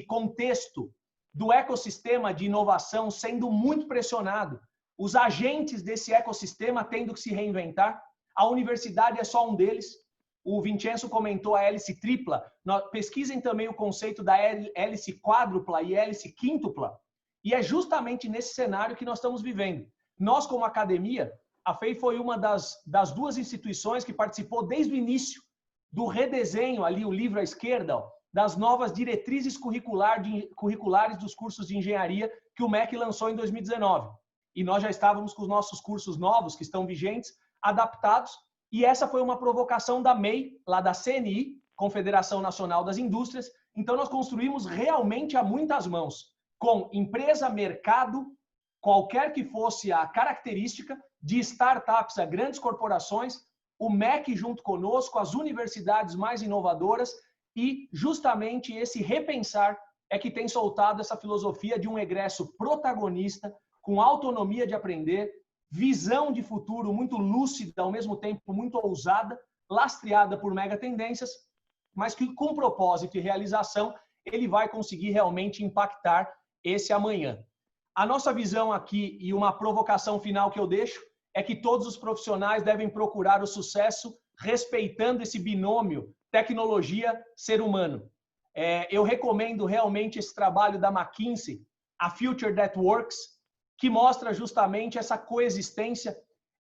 contexto do ecossistema de inovação sendo muito pressionado. Os agentes desse ecossistema tendo que se reinventar. A universidade é só um deles. O Vincenzo comentou a hélice tripla. Pesquisem também o conceito da hélice quádrupla e hélice quíntupla. E é justamente nesse cenário que nós estamos vivendo. Nós, como academia, a FEI foi uma das 2 instituições que participou desde o início do redesenho, ali o livro à esquerda, das novas diretrizes curriculares dos cursos de engenharia que o MEC lançou em 2019. E nós já estávamos com os nossos cursos novos, que estão vigentes, adaptados, e essa foi uma provocação da MEI, lá da CNI, Confederação Nacional das Indústrias. Então nós construímos realmente a muitas mãos, com empresa, mercado, qualquer que fosse a característica, de startups a grandes corporações, o MEC junto conosco, as universidades mais inovadoras e justamente esse repensar é que tem soltado essa filosofia de um egresso protagonista, com autonomia de aprender, visão de futuro muito lúcida, ao mesmo tempo muito ousada, lastreada por mega tendências, mas que com propósito e realização ele vai conseguir realmente impactar esse amanhã. A nossa visão aqui e uma provocação final que eu deixo é que todos os profissionais devem procurar o sucesso respeitando esse binômio tecnologia-ser humano. Eu recomendo realmente esse trabalho da McKinsey, A Future That Works, que mostra justamente essa coexistência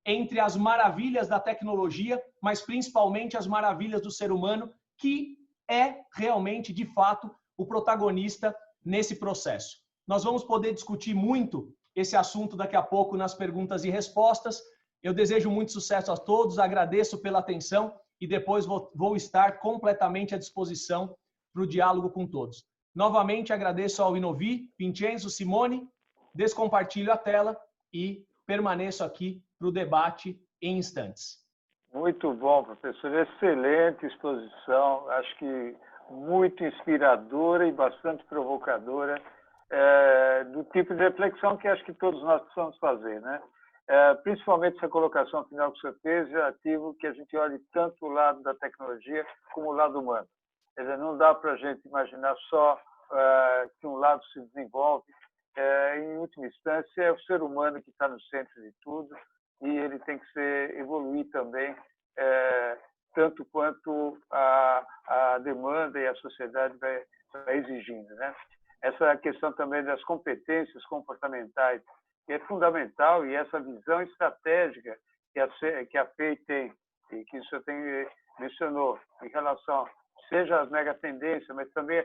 entre as maravilhas da tecnologia, mas principalmente as maravilhas do ser humano, que é realmente, de fato, o protagonista nesse processo. Nós vamos poder discutir muito esse assunto daqui a pouco nas perguntas e respostas. Eu desejo muito sucesso a todos, agradeço pela atenção e depois vou estar completamente à disposição para o diálogo com todos. Novamente agradeço ao Inovi, Vincenzo, Simone, descompartilho a tela e permaneço aqui para o debate em instantes. Muito bom, professor. Excelente exposição. Acho que muito inspiradora e bastante provocadora, do tipo de reflexão que acho que todos nós precisamos fazer, né? Principalmente essa colocação final que o senhor fez, relativo que a gente olhe tanto o lado da tecnologia como o lado humano. Quer dizer, não dá para a gente imaginar só que um lado se desenvolve. Em última instância, é o ser humano que está no centro de tudo e ele tem que evoluir também, tanto quanto a demanda e a sociedade vai exigindo, né? Essa questão também das competências comportamentais, que é fundamental, e essa visão estratégica que a FEI tem, e que o senhor mencionou, em relação, seja às megatendências, mas também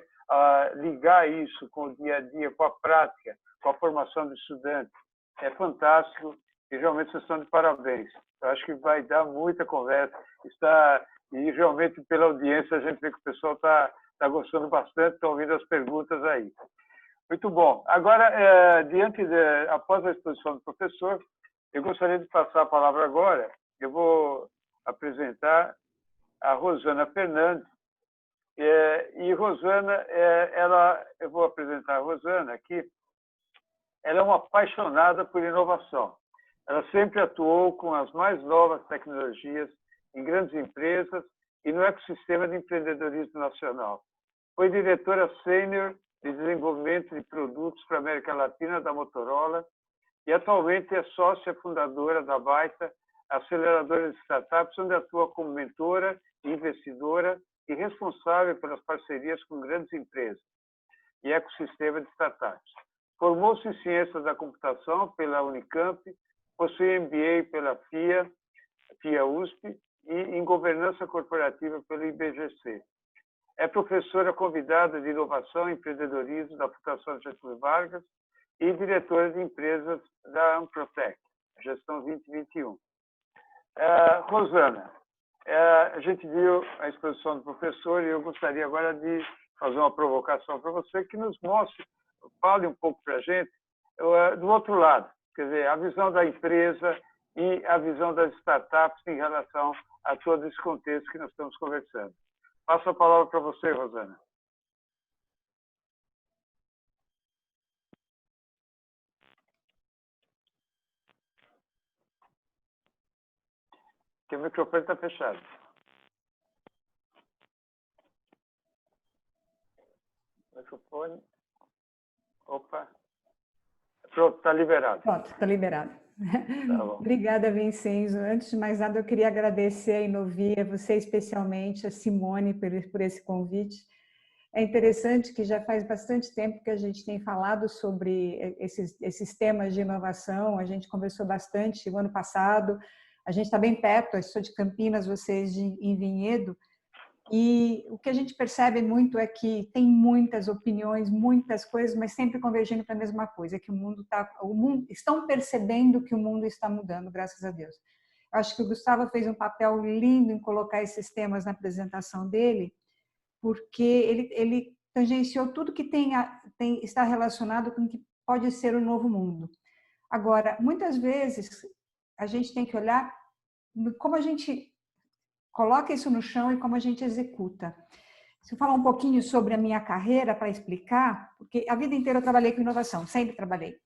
ligar isso com o dia a dia, com a prática, com a formação dos estudantes, é fantástico e realmente vocês estão de parabéns. Eu acho que vai dar muita conversa, e realmente pela audiência a gente vê que o pessoal está gostando bastante, está ouvindo as perguntas aí. Muito bom. Agora, após a exposição do professor, eu gostaria de passar a palavra agora. Eu vou apresentar a Rosana Fernandes. E Rosana, eu vou apresentar a Rosana aqui. Ela é uma apaixonada por inovação. Ela sempre atuou com as mais novas tecnologias em grandes empresas e no ecossistema de empreendedorismo nacional. Foi diretora sênior de desenvolvimento de produtos para a América Latina da Motorola e atualmente é sócia fundadora da Baita, aceleradora de startups, onde atua como mentora, investidora e responsável pelas parcerias com grandes empresas e ecossistema de startups. Formou-se em Ciências da Computação pela Unicamp, possui MBA pela FIA USP e em Governança Corporativa pelo IBGC. É professora convidada de Inovação e Empreendedorismo da Fundação Getúlio Vargas e diretora de empresas da Amprotec, Gestão 2021. Rosana, a gente viu a exposição do professor e eu gostaria agora de fazer uma provocação para você que nos mostre, fale um pouco para a gente do outro lado, quer dizer, a visão da empresa e a visão das startups em relação a todo esse contexto que nós estamos conversando. Passo a palavra para você, Rosana. Porque o microfone está fechado. Microfone. Opa. Pronto, está liberado. Pronto, está liberado. Tá bom. Obrigada, Vincenzo. Antes de mais nada, eu queria agradecer a Inovi, a você especialmente, a Simone, por esse convite. É interessante que já faz bastante tempo que a gente tem falado sobre esses temas de inovação, a gente conversou bastante o ano passado, a gente está bem perto, eu sou de Campinas, vocês em Vinhedo, e o que a gente percebe muito é que tem muitas opiniões, muitas coisas, mas sempre convergindo para a mesma coisa, que estão percebendo que o mundo está mudando, graças a Deus. Eu acho que o Gustavo fez um papel lindo em colocar esses temas na apresentação dele, porque ele tangenciou tudo que está relacionado com o que pode ser o novo mundo. Agora, muitas vezes, a gente tem que olhar como a gente coloca isso no chão e como a gente executa. Se eu falar um pouquinho sobre a minha carreira para explicar, porque a vida inteira eu trabalhei com inovação, sempre trabalhei.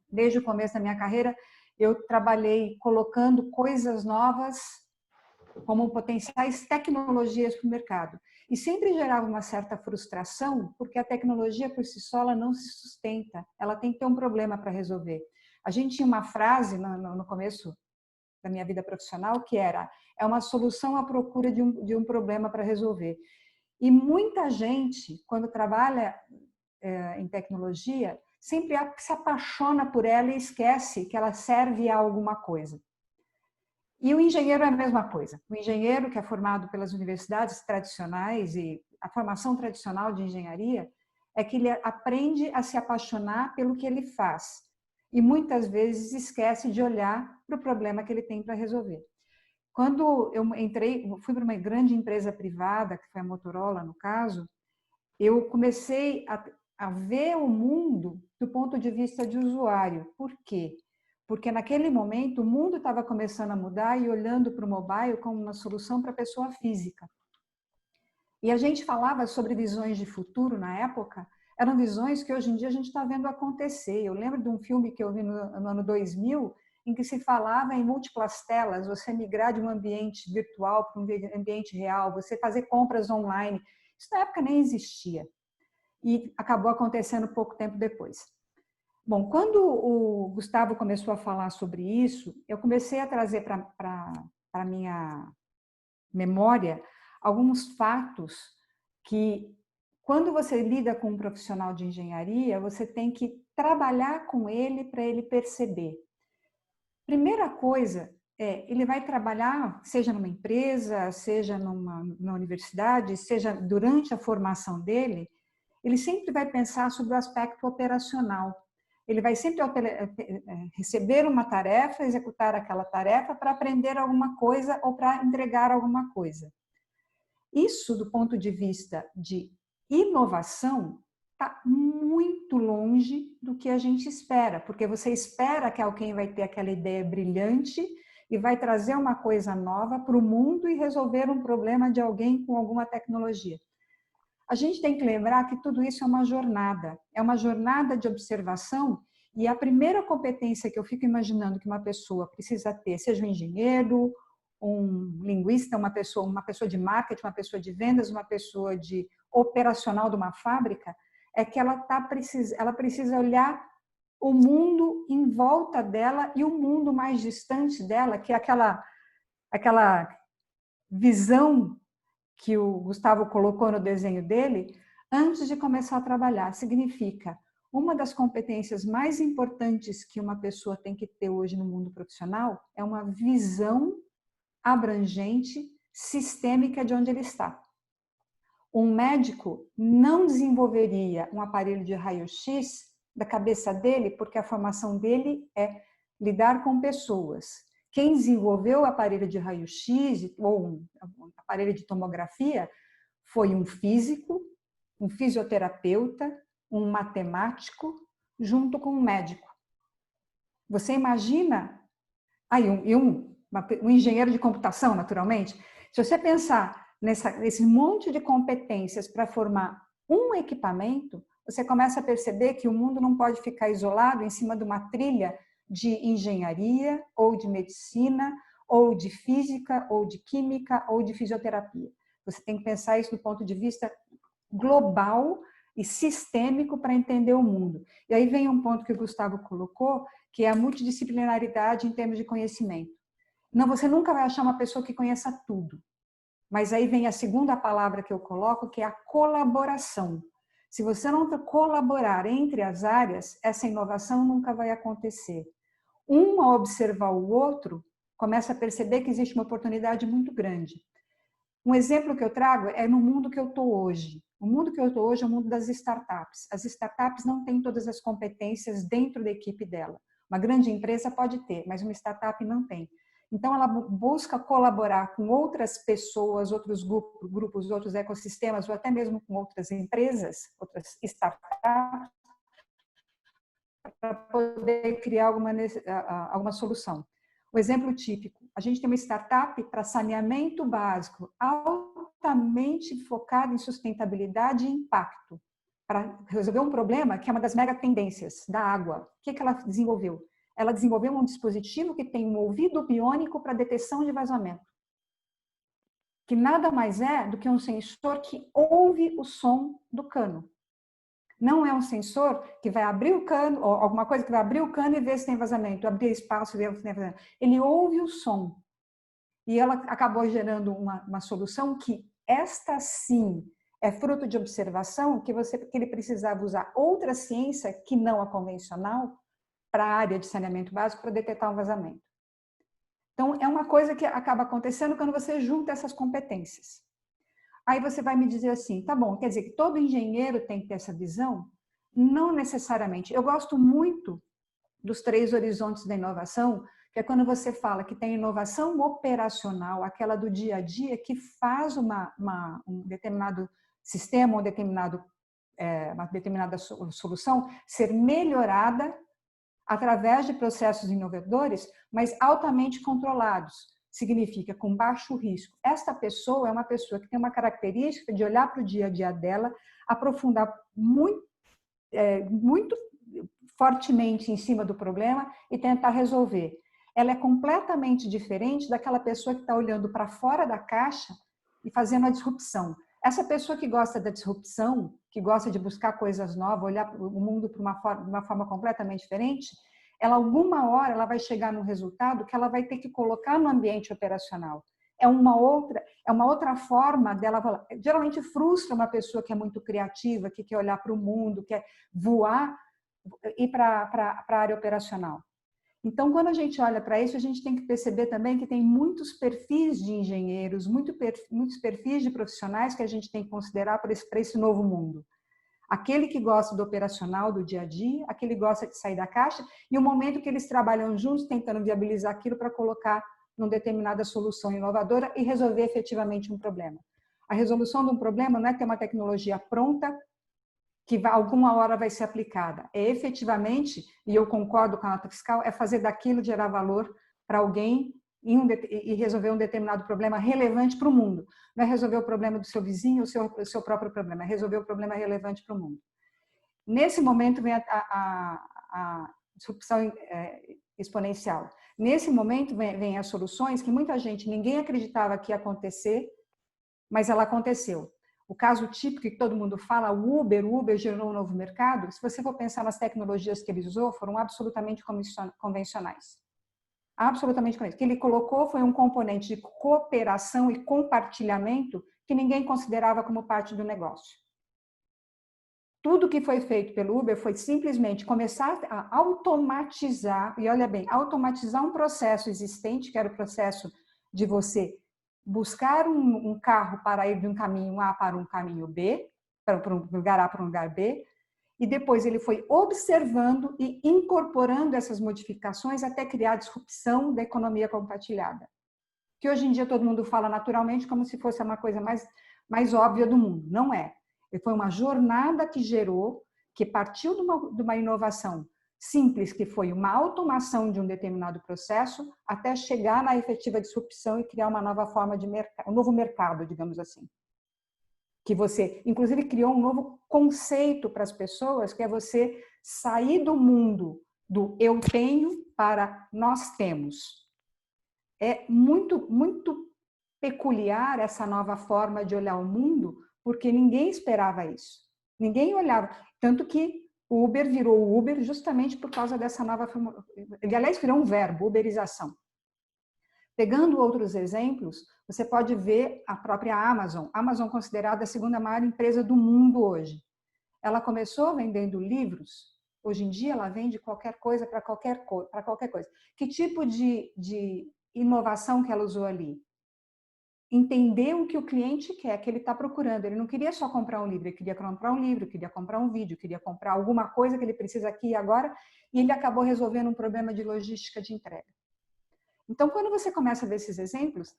Desde o começo da minha carreira, eu trabalhei colocando coisas novas como potenciais tecnologias para o mercado. E sempre gerava uma certa frustração, porque a tecnologia por si só ela não se sustenta, ela tem que ter um problema para resolver. A gente tinha uma frase no começo da minha vida profissional que era: é uma solução à procura de um problema para resolver. E muita gente, quando trabalha em tecnologia, sempre se apaixona por ela e esquece que ela serve a alguma coisa. E o engenheiro é a mesma coisa. O engenheiro que é formado pelas universidades tradicionais e a formação tradicional de engenharia é que ele aprende a se apaixonar pelo que ele faz e muitas vezes esquece de olhar para o problema que ele tem para resolver. Quando eu fui para uma grande empresa privada, que foi a Motorola no caso, eu comecei a ver o mundo do ponto de vista de usuário. Por quê? Porque naquele momento o mundo estava começando a mudar e olhando para o mobile como uma solução para a pessoa física. E a gente falava sobre visões de futuro na época, eram visões que hoje em dia a gente está vendo acontecer. Eu lembro de um filme que eu vi no ano 2000, em que se falava em múltiplas telas, você migrar de um ambiente virtual para um ambiente real, você fazer compras online. Isso na época nem existia. E acabou acontecendo pouco tempo depois. Bom, quando o Gustavo começou a falar sobre isso, eu comecei a trazer para a minha memória alguns fatos que, quando você lida com um profissional de engenharia, você tem que trabalhar com ele para ele perceber. Primeira coisa, ele vai trabalhar, seja numa empresa, seja numa universidade, seja durante a formação dele, ele sempre vai pensar sobre o aspecto operacional. Ele vai sempre receber uma tarefa, executar aquela tarefa para aprender alguma coisa ou para entregar alguma coisa. Isso, do ponto de vista de inovação, está muito longe do que a gente espera, porque você espera que alguém vai ter aquela ideia brilhante e vai trazer uma coisa nova para o mundo e resolver um problema de alguém com alguma tecnologia. A gente tem que lembrar que tudo isso é uma jornada de observação, e a primeira competência que eu fico imaginando que uma pessoa precisa ter, seja um engenheiro, um linguista, uma pessoa de marketing, uma pessoa de vendas, uma pessoa de operacional de uma fábrica, é que ela precisa olhar o mundo em volta dela e o mundo mais distante dela, que é aquela visão que o Gustavo colocou no desenho dele, antes de começar a trabalhar. Significa, uma das competências mais importantes que uma pessoa tem que ter hoje no mundo profissional é uma visão abrangente, sistêmica de onde ele está. Um médico não desenvolveria um aparelho de raio-x da cabeça dele, porque a formação dele é lidar com pessoas. Quem desenvolveu o aparelho de raio-x ou um aparelho de tomografia foi um físico, um fisioterapeuta, um matemático, junto com um médico. Você imagina... um engenheiro de computação, naturalmente. Se você pensar nesse monte de competências para formar um equipamento, você começa a perceber que o mundo não pode ficar isolado em cima de uma trilha de engenharia, ou de medicina, ou de física, ou de química, ou de fisioterapia. Você tem que pensar isso do ponto de vista global e sistêmico para entender o mundo. E aí vem um ponto que o Gustavo colocou, que é a multidisciplinaridade em termos de conhecimento. Não, você nunca vai achar uma pessoa que conheça tudo. Mas aí vem a segunda palavra que eu coloco, que é a colaboração. Se você não colaborar entre as áreas, essa inovação nunca vai acontecer. Um, ao observar o outro, começa a perceber que existe uma oportunidade muito grande. Um exemplo que eu trago é no mundo que eu estou hoje. O mundo que eu estou hoje é o mundo das startups. As startups não têm todas as competências dentro da equipe dela. Uma grande empresa pode ter, mas uma startup não tem. Então, ela busca colaborar com outras pessoas, outros grupos, outros ecossistemas, ou até mesmo com outras empresas, outras startups, para poder criar alguma solução. O exemplo típico, a gente tem uma startup para saneamento básico, altamente altamente focada em sustentabilidade e impacto, para resolver um problema que é uma das mega tendências da água. O que ela desenvolveu? Ela desenvolveu um dispositivo que tem um ouvido biônico para detecção de vazamento, que nada mais é do que um sensor que ouve o som do cano. Não é um sensor que vai abrir o cano, ou alguma coisa que vai abrir o cano e ver se tem vazamento, abrir espaço e ver se tem vazamento. Ele ouve o som. E ela acabou gerando uma solução que, esta sim, é fruto de observação, que ele precisava usar outra ciência, que não a convencional, para a área de saneamento básico, para detectar um vazamento. Então, é uma coisa que acaba acontecendo quando você junta essas competências. Aí você vai me dizer assim, tá bom, quer dizer que todo engenheiro tem que ter essa visão? Não necessariamente. Eu gosto muito dos 3 horizontes da inovação, que é quando você fala que tem inovação operacional, aquela do dia a dia, que faz um determinado sistema, uma determinada solução ser melhorada através de processos inovadores, mas altamente controlados. Significa com baixo risco. Esta pessoa é uma pessoa que tem uma característica de olhar para o dia a dia dela, aprofundar muito fortemente em cima do problema e tentar resolver. Ela é completamente diferente daquela pessoa que está olhando para fora da caixa e fazendo a disrupção. Essa pessoa que gosta da disrupção, que gosta de buscar coisas novas, olhar o mundo de uma forma completamente diferente, ela alguma hora ela vai chegar num resultado que ela vai ter que colocar no ambiente operacional. É uma outra forma dela falar. Geralmente frustra uma pessoa que é muito criativa, que quer olhar para o mundo, quer voar e para a área operacional. Então, quando a gente olha para isso, a gente tem que perceber também que tem muitos perfis de engenheiros, muitos perfis de profissionais que a gente tem que considerar para esse novo mundo. Aquele que gosta do operacional, do dia a dia, aquele que gosta de sair da caixa, e o momento que eles trabalham juntos, tentando viabilizar aquilo para colocar numa determinada solução inovadora e resolver efetivamente um problema. A resolução de um problema não é ter uma tecnologia pronta, que alguma hora vai ser aplicada. É efetivamente, e eu concordo com a nota fiscal, é fazer daquilo gerar valor para alguém e resolver um determinado problema relevante para o mundo. Não é resolver o problema do seu vizinho, o seu próprio problema, é resolver o problema relevante para o mundo. Nesse momento vem a disrupção exponencial. Nesse momento vem as soluções que ninguém acreditava que ia acontecer, mas ela aconteceu. O caso típico que todo mundo fala, o Uber gerou um novo mercado. Se você for pensar nas tecnologias que ele usou, foram absolutamente convencionais. Absolutamente convencionais. O que ele colocou foi um componente de cooperação e compartilhamento que ninguém considerava como parte do negócio. Tudo que foi feito pelo Uber foi simplesmente começar a automatizar, e olha bem, automatizar um processo existente, que era o processo de você buscar um carro para ir de um caminho A para um caminho B, para um lugar A para um lugar B, e depois ele foi observando e incorporando essas modificações até criar a disrupção da economia compartilhada, que hoje em dia todo mundo fala naturalmente como se fosse uma coisa mais óbvia do mundo. Não é. Foi uma jornada que gerou, que partiu de uma inovação simples, que foi uma automação de um determinado processo, até chegar na efetiva disrupção e criar uma nova forma de mercado, um novo mercado, digamos assim. Que você, inclusive, criou um novo conceito para as pessoas, que é você sair do mundo do eu tenho para nós temos. É muito, muito peculiar essa nova forma de olhar o mundo, porque ninguém esperava isso. Ninguém olhava. Tanto que o Uber virou Uber justamente por causa dessa nova forma. Ele, aliás, virou um verbo, uberização. Pegando outros exemplos, você pode ver a própria Amazon. A Amazon considerada a segunda maior empresa do mundo hoje. Ela começou vendendo livros. Hoje em dia, ela vende qualquer coisa para qualquer coisa. Que tipo de inovação que ela usou ali? Entender o que o cliente quer, que ele está procurando. Ele não queria só comprar um livro, ele queria comprar um livro, queria comprar um vídeo, queria comprar alguma coisa que ele precisa aqui e agora, e ele acabou resolvendo um problema de logística de entrega. Então, quando você começa a ver esses exemplos,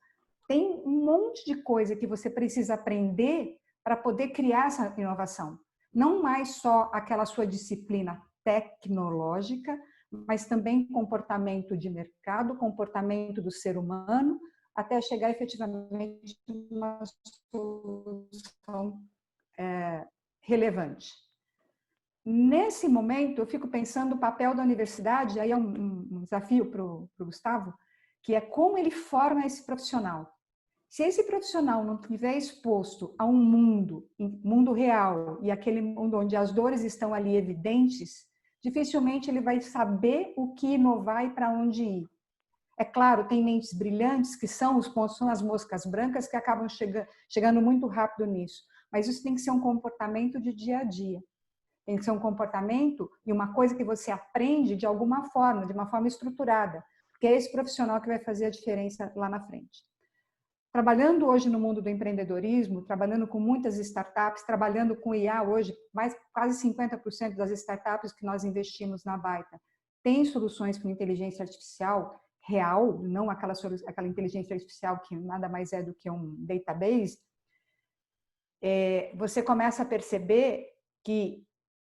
tem um monte de coisa que você precisa aprender para poder criar essa inovação. Não mais só aquela sua disciplina tecnológica, mas também comportamento de mercado, comportamento do ser humano, até chegar efetivamente numa solução relevante. Nesse momento, eu fico pensando o papel da universidade, aí é um desafio para o Gustavo, que é como ele forma esse profissional. Se esse profissional não estiver exposto a um mundo real, e aquele mundo onde as dores estão ali evidentes, dificilmente ele vai saber o que inovar e para onde ir. É claro, tem mentes brilhantes, que são as moscas brancas, que acabam chegando muito rápido nisso. Mas isso tem que ser um comportamento de dia a dia. Tem que ser um comportamento e uma coisa que você aprende de alguma forma, de uma forma estruturada, porque é esse profissional que vai fazer a diferença lá na frente. Trabalhando hoje no mundo do empreendedorismo, trabalhando com muitas startups, trabalhando com IA hoje, quase 50% das startups que nós investimos na Baita têm soluções com inteligência artificial real, não aquela inteligência artificial que nada mais é do que um database. Você começa a perceber que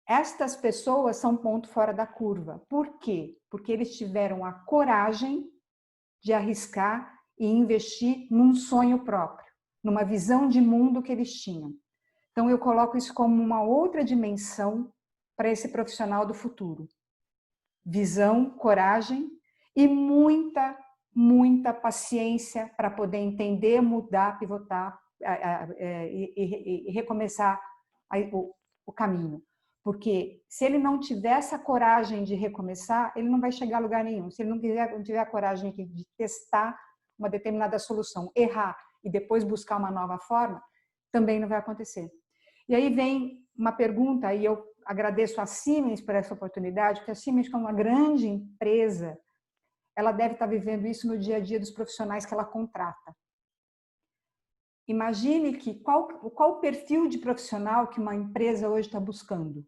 estas pessoas são ponto fora da curva. Por quê? Porque eles tiveram a coragem de arriscar e investir num sonho próprio, numa visão de mundo que eles tinham. Então, eu coloco isso como uma outra dimensão para esse profissional do futuro. Visão, coragem e muita paciência para poder entender, mudar, pivotar e recomeçar o caminho. Porque se ele não tiver essa coragem de recomeçar, ele não vai chegar a lugar nenhum. Se ele não tiver a coragem de testar uma determinada solução, errar e depois buscar uma nova forma, também não vai acontecer. E aí vem uma pergunta, e eu agradeço a Siemens por essa oportunidade, porque a Siemens, como uma grande empresa, ela deve estar vivendo isso no dia a dia dos profissionais que ela contrata. Imagine que qual o perfil de profissional que uma empresa hoje está buscando.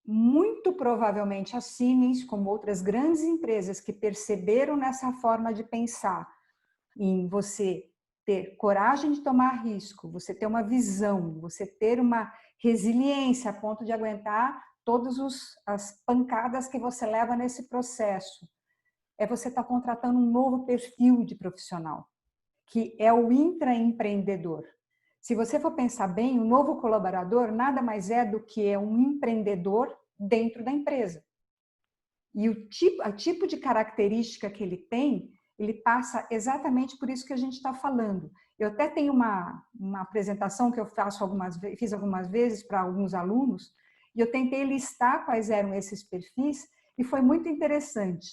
Muito provavelmente a Siemens, como outras grandes empresas que perceberam nessa forma de pensar, em você ter coragem de tomar risco, você ter uma visão, você ter uma resiliência a ponto de aguentar todas as pancadas que você leva nesse processo, você estar contratando um novo perfil de profissional, que é o intraempreendedor. Se você for pensar bem, o novo colaborador nada mais é do que um empreendedor dentro da empresa. E o tipo de característica que ele tem, ele passa exatamente por isso que a gente está falando. Eu até tenho uma apresentação que eu fiz algumas vezes para alguns alunos, e eu tentei listar quais eram esses perfis, e foi muito interessante.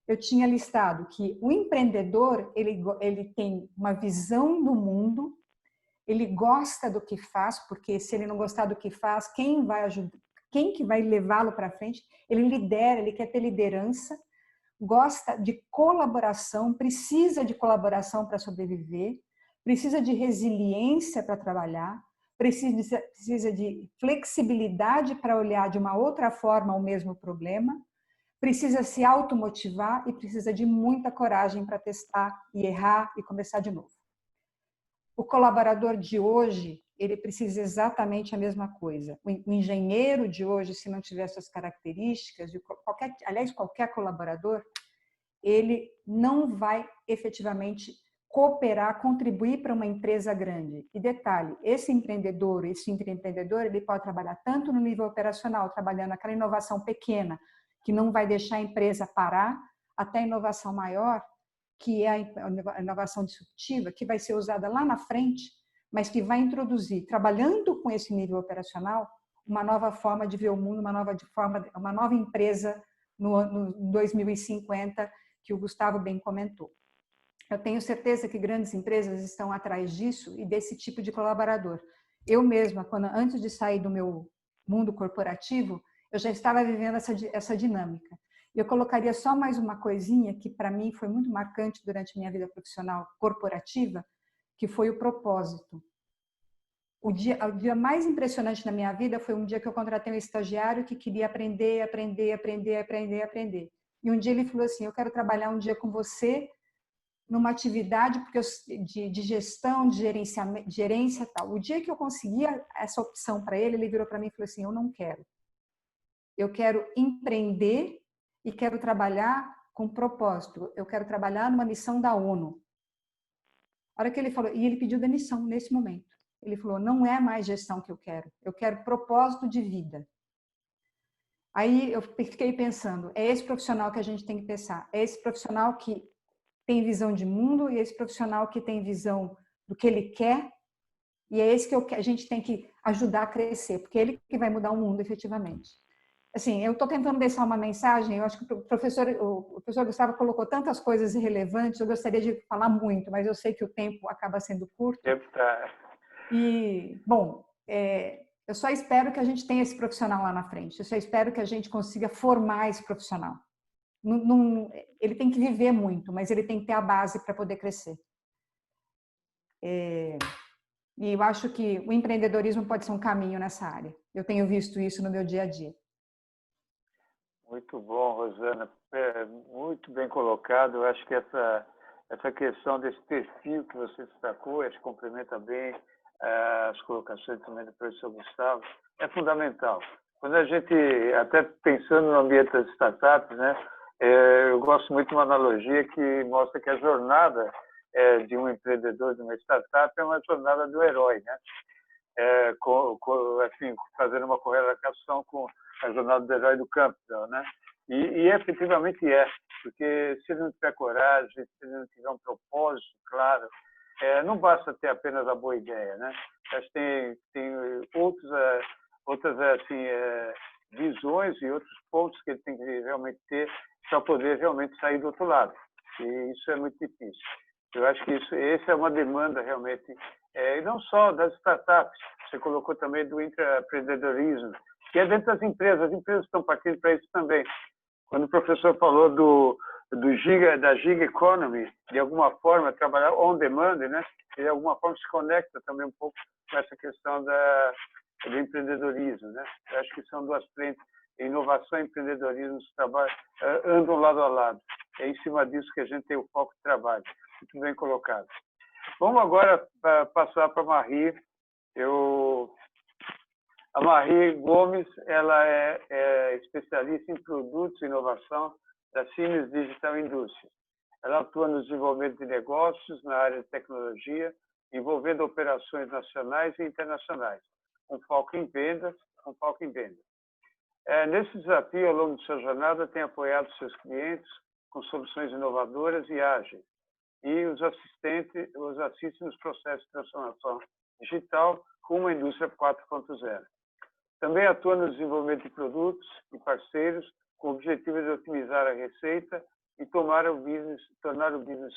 Eu tinha listado que o empreendedor, ele tem uma visão do mundo, ele gosta do que faz, porque se ele não gostar do que faz, quem vai ajudar, quem que vai levá-lo para frente? Ele lidera, ele quer ter liderança, gosta de colaboração, precisa de colaboração para sobreviver, precisa de resiliência para trabalhar, precisa de flexibilidade para olhar de uma outra forma o mesmo problema, precisa se automotivar e precisa de muita coragem para testar e errar e começar de novo. O colaborador de hoje, ele precisa exatamente a mesma coisa. O engenheiro de hoje, se não tiver essas características, qualquer colaborador, ele não vai efetivamente cooperar, contribuir para uma empresa grande. E detalhe, esse empreendedor, ele pode trabalhar tanto no nível operacional, trabalhando aquela inovação pequena, que não vai deixar a empresa parar, até a inovação maior, que é a inovação disruptiva, que vai ser usada lá na frente, mas que vai introduzir, trabalhando com esse nível operacional, uma nova forma de ver o mundo, uma nova empresa no 2050, que o Gustavo bem comentou. Eu tenho certeza que grandes empresas estão atrás disso e desse tipo de colaborador. Eu mesma, antes de sair do meu mundo corporativo, eu já estava vivendo essa dinâmica. Eu colocaria só mais uma coisinha que para mim foi muito marcante durante minha vida profissional corporativa, que foi o propósito. O dia mais impressionante na minha vida foi um dia que eu contratei um estagiário que queria aprender. E um dia ele falou assim, eu quero trabalhar um dia com você numa atividade de gestão, de gerência e tal. O dia que eu conseguia essa opção para ele, ele virou para mim e falou assim, eu não quero. Eu quero empreender e quero trabalhar com propósito. Eu quero trabalhar numa missão da ONU. A hora que ele falou, e ele pediu demissão nesse momento. Ele falou, não é mais gestão que eu quero propósito de vida. Aí eu fiquei pensando, é esse profissional que a gente tem que pensar, é esse profissional que tem visão de mundo e esse profissional que tem visão do que ele quer, e é esse que a gente tem que ajudar a crescer, porque é ele que vai mudar o mundo efetivamente. Assim, eu estou tentando deixar uma mensagem, eu acho que o professor Gustavo colocou tantas coisas irrelevantes, eu gostaria de falar muito, mas eu sei que o tempo acaba sendo curto. E, bom, eu só espero que a gente tenha esse profissional lá na frente, eu só espero que a gente consiga formar esse profissional. Ele tem que viver muito, mas ele tem que ter a base para poder crescer. E eu acho que o empreendedorismo pode ser um caminho nessa área. Eu tenho visto isso no meu dia a dia. Muito bom, Rosana. Muito bem colocado. Eu acho que essa questão desse perfil que você destacou, acho que complementa bem as colocações também do professor Gustavo, é fundamental. Quando a gente, até pensando no ambiente das startups, né, eu gosto muito de uma analogia que mostra que a jornada de um empreendedor, de uma startup, é uma jornada do herói, né? Assim, fazendo uma correlação com a jornada do herói do Campbell, né? E efetivamente porque se ele não tiver coragem, se ele não tiver um propósito claro, não basta ter apenas a boa ideia, né? Acho que tem outras assim, visões e outros pontos que ele tem que realmente ter para poder realmente sair do outro lado. E isso é muito difícil. Eu acho que essa é uma demanda realmente, e não só das startups, você colocou também do intraempreendedorismo, que é dentro das empresas. As empresas estão partindo para isso também. Quando o professor falou da gig economy, de alguma forma trabalhar on demand, né? E de alguma forma se conecta também um pouco com essa questão do empreendedorismo, né? Eu acho que são duas frentes, inovação e empreendedorismo andam lado a lado. É em cima disso que a gente tem o foco de trabalho. Muito bem colocado. Vamos agora passar para a Marie. A Marie Gomes, ela é especialista em produtos e inovação da Siemens Digital Industries. Ela atua no desenvolvimento de negócios na área de tecnologia, envolvendo operações nacionais e internacionais, com foco em vendas. Nesse desafio, ao longo de sua jornada, tem apoiado seus clientes com soluções inovadoras e ágeis, e os assiste nos processos de transformação digital rumo à indústria 4.0. Também atua no desenvolvimento de produtos e parceiros com o objetivo de otimizar a receita e tornar o business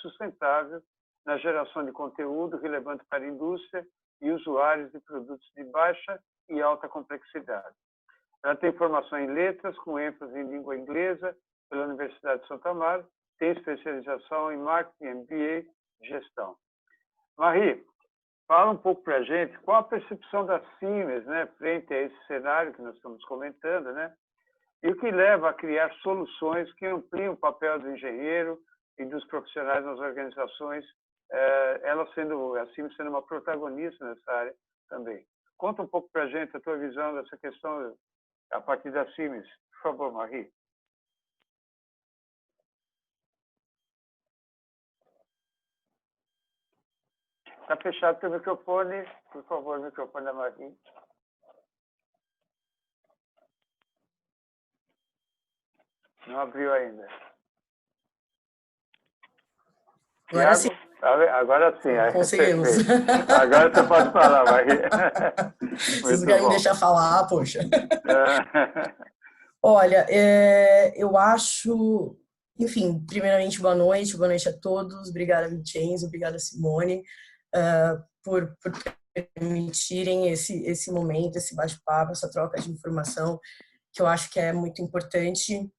sustentável na geração de conteúdo relevante para a indústria e usuários de produtos de baixa e alta complexidade. Ela tem formação em letras, com ênfase em língua inglesa, pela Universidade de Santo Amaro, tem especialização em marketing, MBA e gestão. Marie, fala um pouco para a gente qual a percepção da Siemens, né, frente a esse cenário que nós estamos comentando, né, e o que leva a criar soluções que ampliam o papel do engenheiro e dos profissionais nas organizações, a Siemens sendo uma protagonista nessa área também. Conta um pouco para a gente a tua visão dessa questão a partir da Siemens. Por favor, Marie. Está fechado o teu microfone. Por favor, o microfone da Marie. Não abriu ainda. Agora sim. Agora sim. Conseguimos. Agora você pode falar, Marie. Vocês querem me deixar falar, poxa. Olha, eu acho... Enfim, primeiramente, boa noite a todos. Obrigada, Vincenzo, obrigada, Simone, por permitirem esse momento, esse bate-papo, essa troca de informação, que eu acho que é muito importante.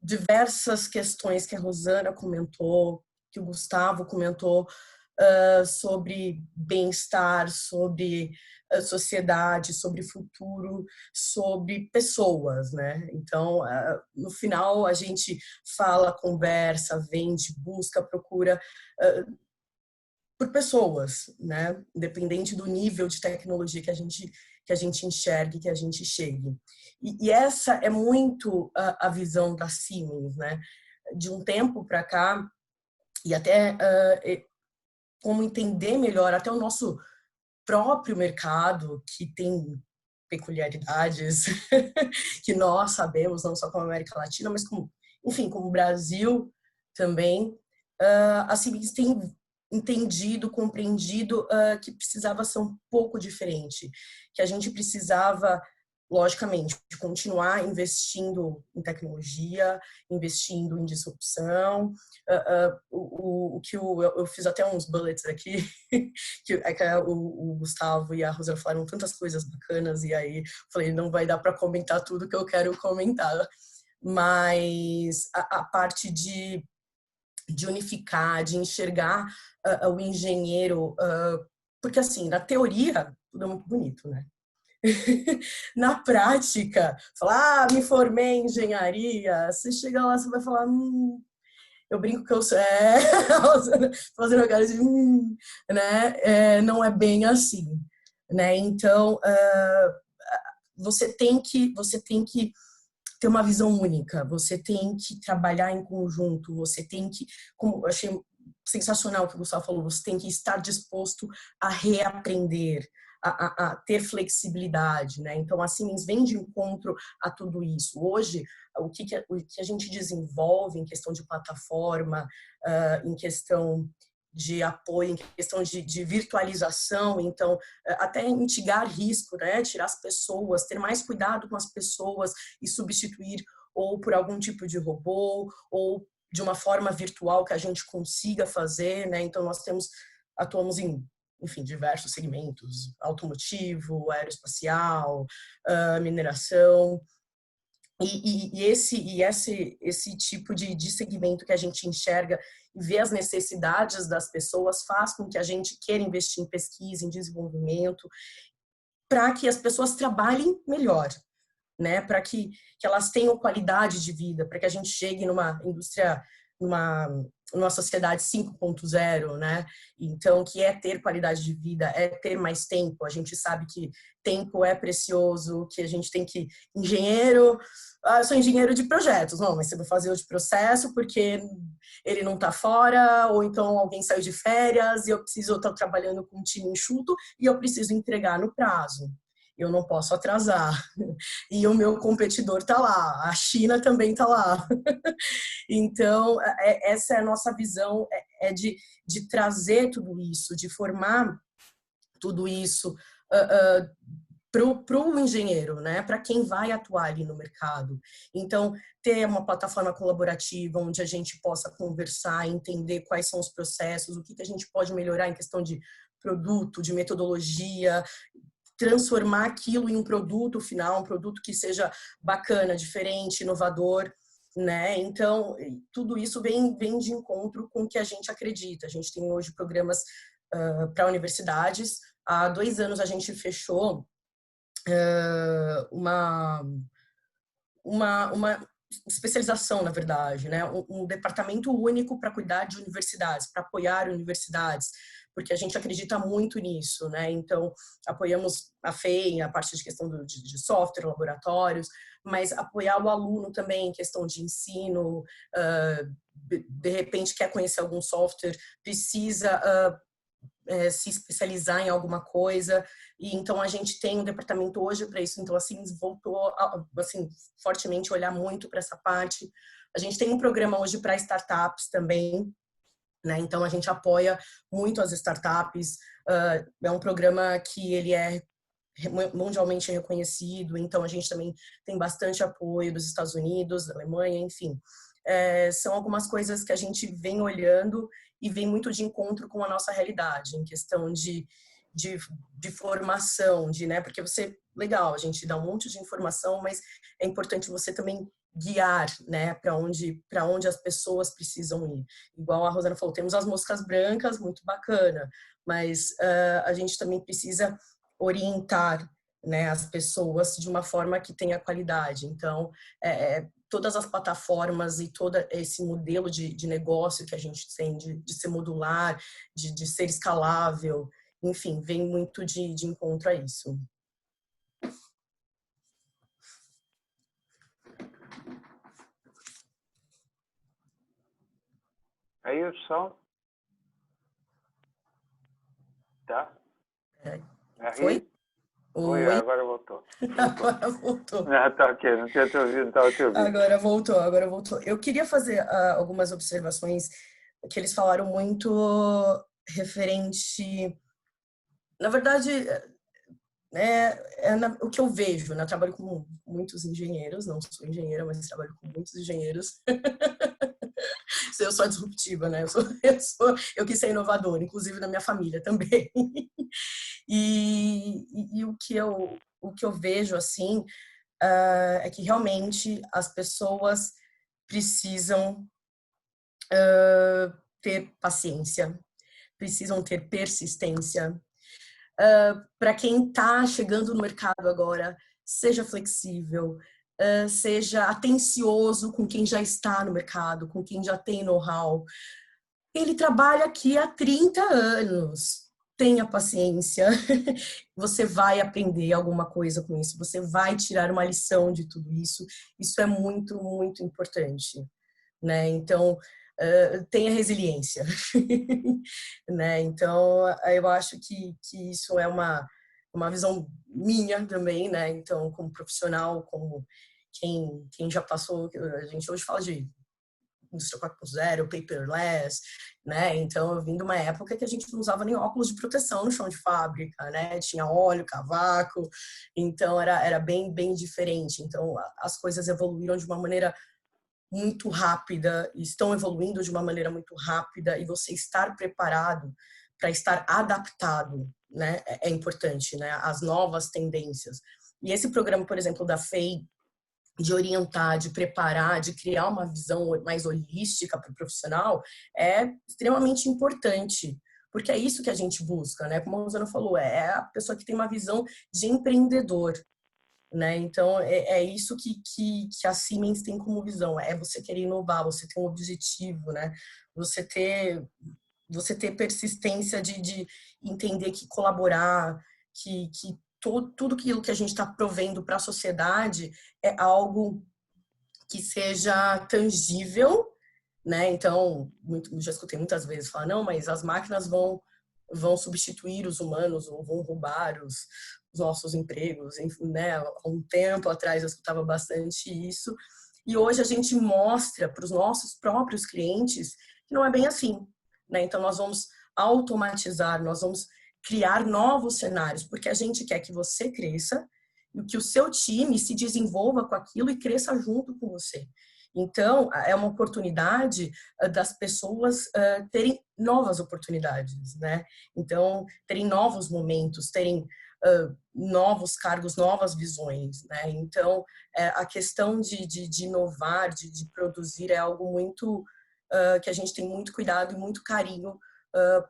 Diversas questões que a Rosana comentou, que o Gustavo comentou, sobre bem-estar, sobre sociedade, sobre futuro, sobre pessoas, né? Então, no final, a gente fala, conversa, vende, busca, procura por pessoas, né? Independente do nível de tecnologia que a gente que a gente enxergue, que a gente chegue. E essa é muito a visão da Siemens, né? De um tempo para cá, e até como entender melhor até o nosso próprio mercado, que tem peculiaridades que nós sabemos, não só como América Latina, mas como, enfim, como o Brasil também, a Siemens tem entendido, compreendido que precisava ser um pouco diferente, que a gente precisava, logicamente, continuar investindo em tecnologia, investindo em disrupção. Eu fiz até uns bullets aqui, que o Gustavo e a Rosana falaram tantas coisas bacanas, e aí falei, não vai dar para comentar tudo que eu quero comentar, mas a parte de unificar, de enxergar o engenheiro, porque assim, na teoria, tudo é muito bonito, né? Na prática, falar, me formei em engenharia, você chega lá, você vai falar, eu brinco que eu sou, fazendo a cara de, né? Não é bem assim, né? Então, você tem que ter uma visão única, você tem que trabalhar em conjunto, você tem que, como eu achei sensacional o que o Gustavo falou, você tem que estar disposto a reaprender, a ter flexibilidade, né? Então, a Siemens vem de encontro a tudo isso. Hoje, o que a gente desenvolve em questão de plataforma, em questão de apoio, em questão de virtualização, então, até mitigar risco, né? Tirar as pessoas, ter mais cuidado com as pessoas e substituir ou por algum tipo de robô, ou de uma forma virtual que a gente consiga fazer, né? Então, nós atuamos em, enfim, diversos segmentos, automotivo, aeroespacial, mineração, e esse tipo de segmento que a gente enxerga e vê as necessidades das pessoas faz com que a gente queira investir em pesquisa, em desenvolvimento, para que as pessoas trabalhem melhor, né? Para que elas tenham qualidade de vida, para que a gente chegue numa indústria, numa sociedade 5.0, né? Então, que é ter qualidade de vida, é ter mais tempo. A gente sabe que tempo é precioso, que a gente tem que... Engenheiro... eu sou engenheiro de projetos. Não, mas você vai fazer o de processo porque ele não está fora, ou então alguém saiu de férias e eu preciso estar trabalhando com um time enxuto e eu preciso entregar no prazo. Eu não posso atrasar. E o meu competidor está lá, a China também está lá. Então, essa é a nossa visão, de trazer tudo isso, de formar tudo isso para o engenheiro, né? Para quem vai atuar ali no mercado. Então, ter uma plataforma colaborativa onde a gente possa conversar, entender quais são os processos, o que a gente pode melhorar em questão de produto, de metodologia, transformar aquilo em um produto final, um produto que seja bacana, diferente, inovador, né? Então, tudo isso vem de encontro com o que a gente acredita. A gente tem hoje programas para universidades. Há 2 anos a gente fechou uma especialização, na verdade, né? Um departamento único para cuidar de universidades, para apoiar universidades, porque a gente acredita muito nisso, né? Então, apoiamos a FEI, a parte de questão de software, laboratórios, mas apoiar o aluno também em questão de ensino, de repente quer conhecer algum software, precisa se especializar em alguma coisa, e então a gente tem um departamento hoje para isso. Então, assim, voltou assim, fortemente olhar muito para essa parte. A gente tem um programa hoje para startups também, né? Então, a gente apoia muito as startups. É um programa que ele é mundialmente reconhecido, então a gente também tem bastante apoio dos Estados Unidos, da Alemanha, enfim. São algumas coisas que a gente vem olhando e vem muito de encontro com a nossa realidade, em questão de formação, né? Porque legal, a gente dá um monte de informação, mas é importante você também guiar, né, para onde as pessoas precisam ir. Igual a Rosana falou, temos as moscas brancas, muito bacana, mas a gente também precisa orientar, né, as pessoas de uma forma que tenha qualidade. Então, todas as plataformas e todo esse modelo de negócio que a gente tem, de ser modular, de ser escalável, enfim, vem muito de encontro a isso. Aí o som. Tá? Foi? Oi, Oi? agora voltou. Agora voltou. Não, tá ok, não tinha te ouvido, não estava te ouvindo. Agora voltou, agora voltou. Eu queria fazer algumas observações que eles falaram muito referente. Na verdade, o que eu vejo, né? Eu trabalho com muitos engenheiros, não sou engenheira, mas trabalho com muitos engenheiros. Eu sou disruptiva, né? Eu quis ser inovadora, inclusive na minha família também. E o que eu vejo, assim, é que realmente as pessoas precisam ter paciência, precisam ter persistência. Para quem está chegando no mercado agora, seja flexível, seja atencioso com quem já está no mercado, com quem já tem know-how. Ele trabalha aqui há 30 anos. Tenha paciência. Você vai aprender alguma coisa com isso. Você vai tirar uma lição de tudo isso. Isso é muito, muito importante, né? Então, tenha resiliência, né? Então, eu acho que isso é uma visão minha também, né? Então, como profissional, como quem já passou, a gente hoje fala de indústria 4.0, paperless, né? Então, eu vim de uma época que a gente não usava nem óculos de proteção no chão de fábrica, né? Tinha óleo, cavaco, então era bem, bem diferente. Então, as coisas evoluíram de uma maneira muito rápida, estão evoluindo de uma maneira muito rápida, e você estar preparado para estar adaptado, né? É importante, né? As novas tendências. E esse programa, por exemplo, da FEI, de orientar, de preparar, de criar uma visão mais holística para o profissional, é extremamente importante, porque é isso que a gente busca, né? Como a Rosana falou, é a pessoa que tem uma visão de empreendedor, né? Então, é isso que a Siemens tem como visão, é você querer inovar, você ter um objetivo, né? Você ter persistência de entender que colaborar, que tudo aquilo que a gente está provendo para a sociedade é algo que seja tangível, né? Então, já escutei muitas vezes falar, não, mas as máquinas vão substituir os humanos ou vão roubar os nossos empregos, né? Há um tempo atrás eu escutava bastante isso, e hoje a gente mostra para os nossos próprios clientes que não é bem assim, né? Então, nós vamos automatizar, nós vamos criar novos cenários, porque a gente quer que você cresça e que o seu time se desenvolva com aquilo e cresça junto com você. Então, é uma oportunidade das pessoas terem novas oportunidades, né? Então, terem novos momentos, terem novos cargos, novas visões, né? Então, a questão de inovar, de produzir é algo muito que a gente tem muito cuidado e muito carinho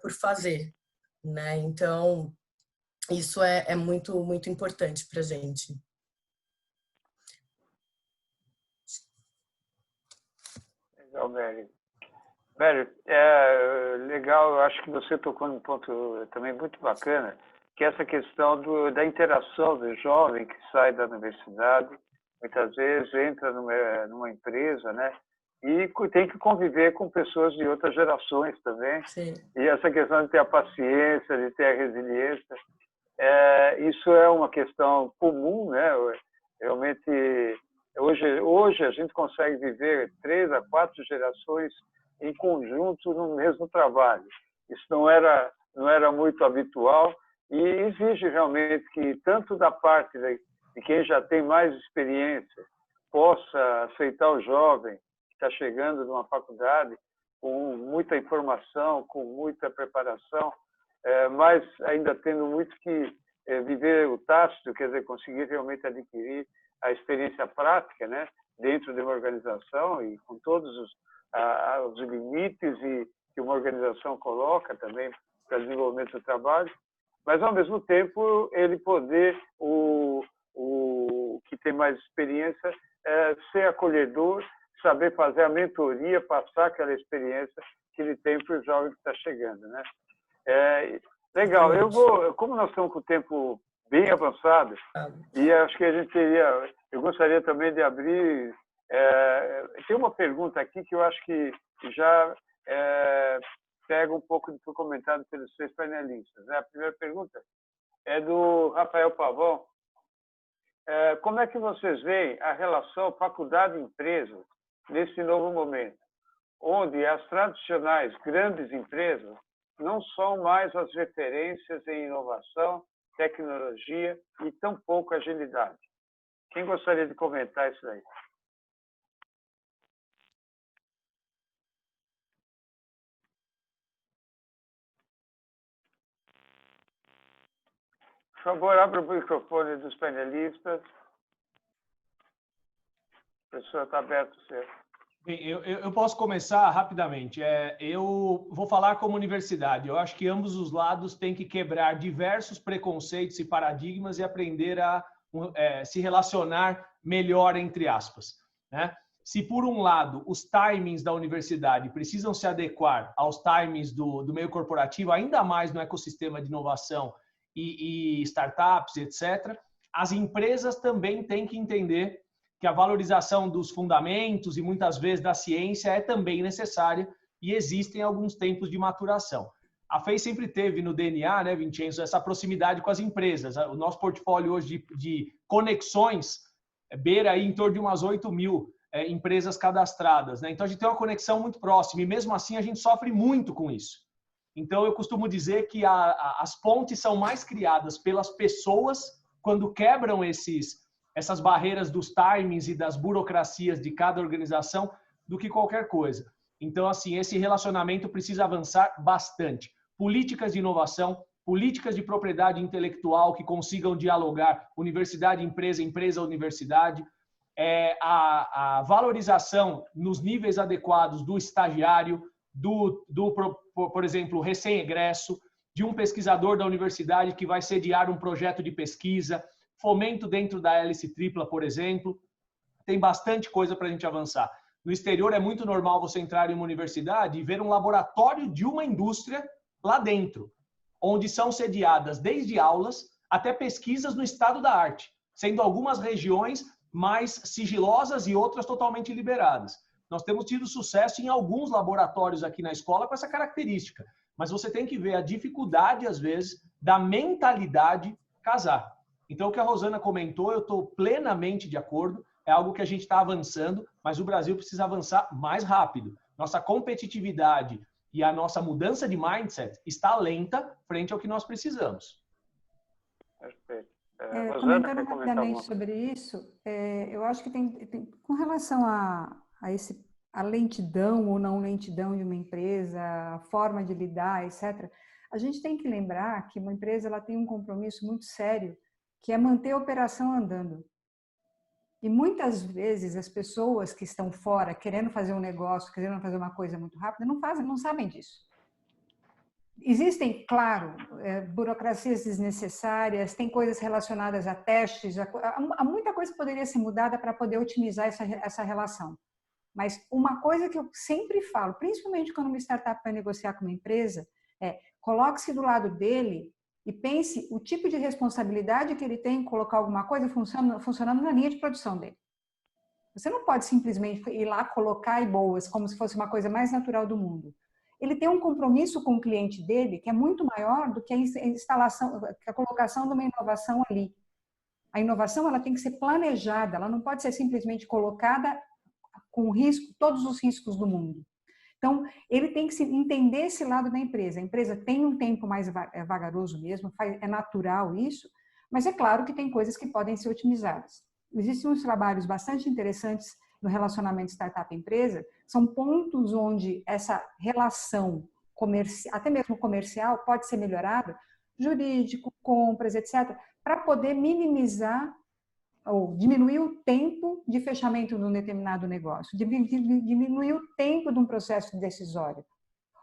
por fazer, né? Então, isso é muito, muito importante para a gente. Legal, Mary. Mary, é legal, eu acho que você tocou num ponto também muito bacana, que é essa questão da interação do jovem que sai da universidade, muitas vezes entra numa empresa, né? E tem que conviver com pessoas de outras gerações também. Sim. E essa questão de ter a paciência, de ter a resiliência, isso é uma questão comum, né? Realmente, hoje a gente consegue viver 3 a 4 gerações em conjunto no mesmo trabalho. Isso não era muito habitual e exige realmente que tanto da parte de quem já tem mais experiência possa aceitar o jovem que está chegando numa faculdade com muita informação, com muita preparação, mas ainda tendo muito que viver o tácito, quer dizer, conseguir realmente adquirir a experiência prática, né, dentro de uma organização e com todos os limites que uma organização coloca também para o desenvolvimento do trabalho, mas, ao mesmo tempo, ele poder, o que tem mais experiência, ser acolhedor, saber fazer a mentoria, passar aquela experiência que ele tem para o jovem que está chegando, né? Legal. Como nós estamos com o tempo bem avançado, e acho que eu gostaria também de abrir. Tem uma pergunta aqui que eu acho que já pega um pouco do que foi comentado pelos 3 panelistas. A primeira pergunta é do Rafael Pavão. Como é que vocês veem a relação faculdade-empresa nesse novo momento, onde as tradicionais grandes empresas não são mais as referências em inovação, tecnologia e tampouco agilidade? Quem gostaria de comentar isso aí? Por favor, abra o microfone dos panelistas. A pessoa está aberta, senhor. Bem, eu posso começar rapidamente. Eu vou falar como universidade. Eu acho que ambos os lados têm que quebrar diversos preconceitos e paradigmas e aprender a se relacionar melhor, entre aspas, né? Se, por um lado, os timings da universidade precisam se adequar aos timings do meio corporativo, ainda mais no ecossistema de inovação e startups, etc., as empresas também têm que entender que a valorização dos fundamentos e muitas vezes da ciência é também necessária e existem alguns tempos de maturação. A FEI sempre teve no DNA, né, Vincenzo, essa proximidade com as empresas. O nosso portfólio hoje de conexões beira aí em torno de umas 8.000 empresas cadastradas, né? Então a gente tem uma conexão muito próxima e mesmo assim a gente sofre muito com isso. Então eu costumo dizer que as pontes são mais criadas pelas pessoas quando quebram essas barreiras dos timings e das burocracias de cada organização do que qualquer coisa. Então, assim, esse relacionamento precisa avançar bastante. Políticas de inovação, políticas de propriedade intelectual que consigam dialogar universidade, empresa, empresa, universidade, a valorização nos níveis adequados do estagiário, por exemplo, recém-egresso, de um pesquisador da universidade que vai sediar um projeto de pesquisa, fomento dentro da hélice tripla, por exemplo. Tem bastante coisa para a gente avançar. No exterior é muito normal você entrar em uma universidade e ver um laboratório de uma indústria lá dentro, onde são sediadas desde aulas até pesquisas no estado da arte, sendo algumas regiões mais sigilosas e outras totalmente liberadas. Nós temos tido sucesso em alguns laboratórios aqui na escola com essa característica, mas você tem que ver a dificuldade, às vezes, da mentalidade casar. Então, o que a Rosana comentou, eu estou plenamente de acordo, é algo que a gente está avançando, mas o Brasil precisa avançar mais rápido. Nossa competitividade e a nossa mudança de mindset está lenta frente ao que nós precisamos. Perfeito. Comentando rapidamente sobre isso, eu acho que tem com relação a lentidão ou não lentidão de uma empresa, a forma de lidar, etc., a gente tem que lembrar que uma empresa ela tem um compromisso muito sério, que é manter a operação andando. E muitas vezes as pessoas que estão fora, querendo fazer um negócio, querendo fazer uma coisa muito rápida, não sabem disso. Existem, claro, burocracias desnecessárias, tem coisas relacionadas a testes, há muita coisa que poderia ser mudada para poder otimizar essa relação. Mas uma coisa que eu sempre falo, principalmente quando uma startup vai negociar com uma empresa, coloque-se do lado dele e pense o tipo de responsabilidade que ele tem em colocar alguma coisa funcionando na linha de produção dele. Você não pode simplesmente ir lá colocar e boas, como se fosse uma coisa mais natural do mundo. Ele tem um compromisso com o cliente dele que é muito maior do que a instalação, a colocação de uma inovação ali. A inovação ela tem que ser planejada, ela não pode ser simplesmente colocada com risco, todos os riscos do mundo. Então, ele tem que entender esse lado da empresa. A empresa tem um tempo mais vagaroso mesmo, é natural isso, mas é claro que tem coisas que podem ser otimizadas. Existem uns trabalhos bastante interessantes no relacionamento startup-empresa, são pontos onde essa relação até mesmo comercial pode ser melhorada, jurídico, compras, etc., para poder minimizar ou diminuir o tempo de fechamento de um determinado negócio, diminuir o tempo de um processo decisório.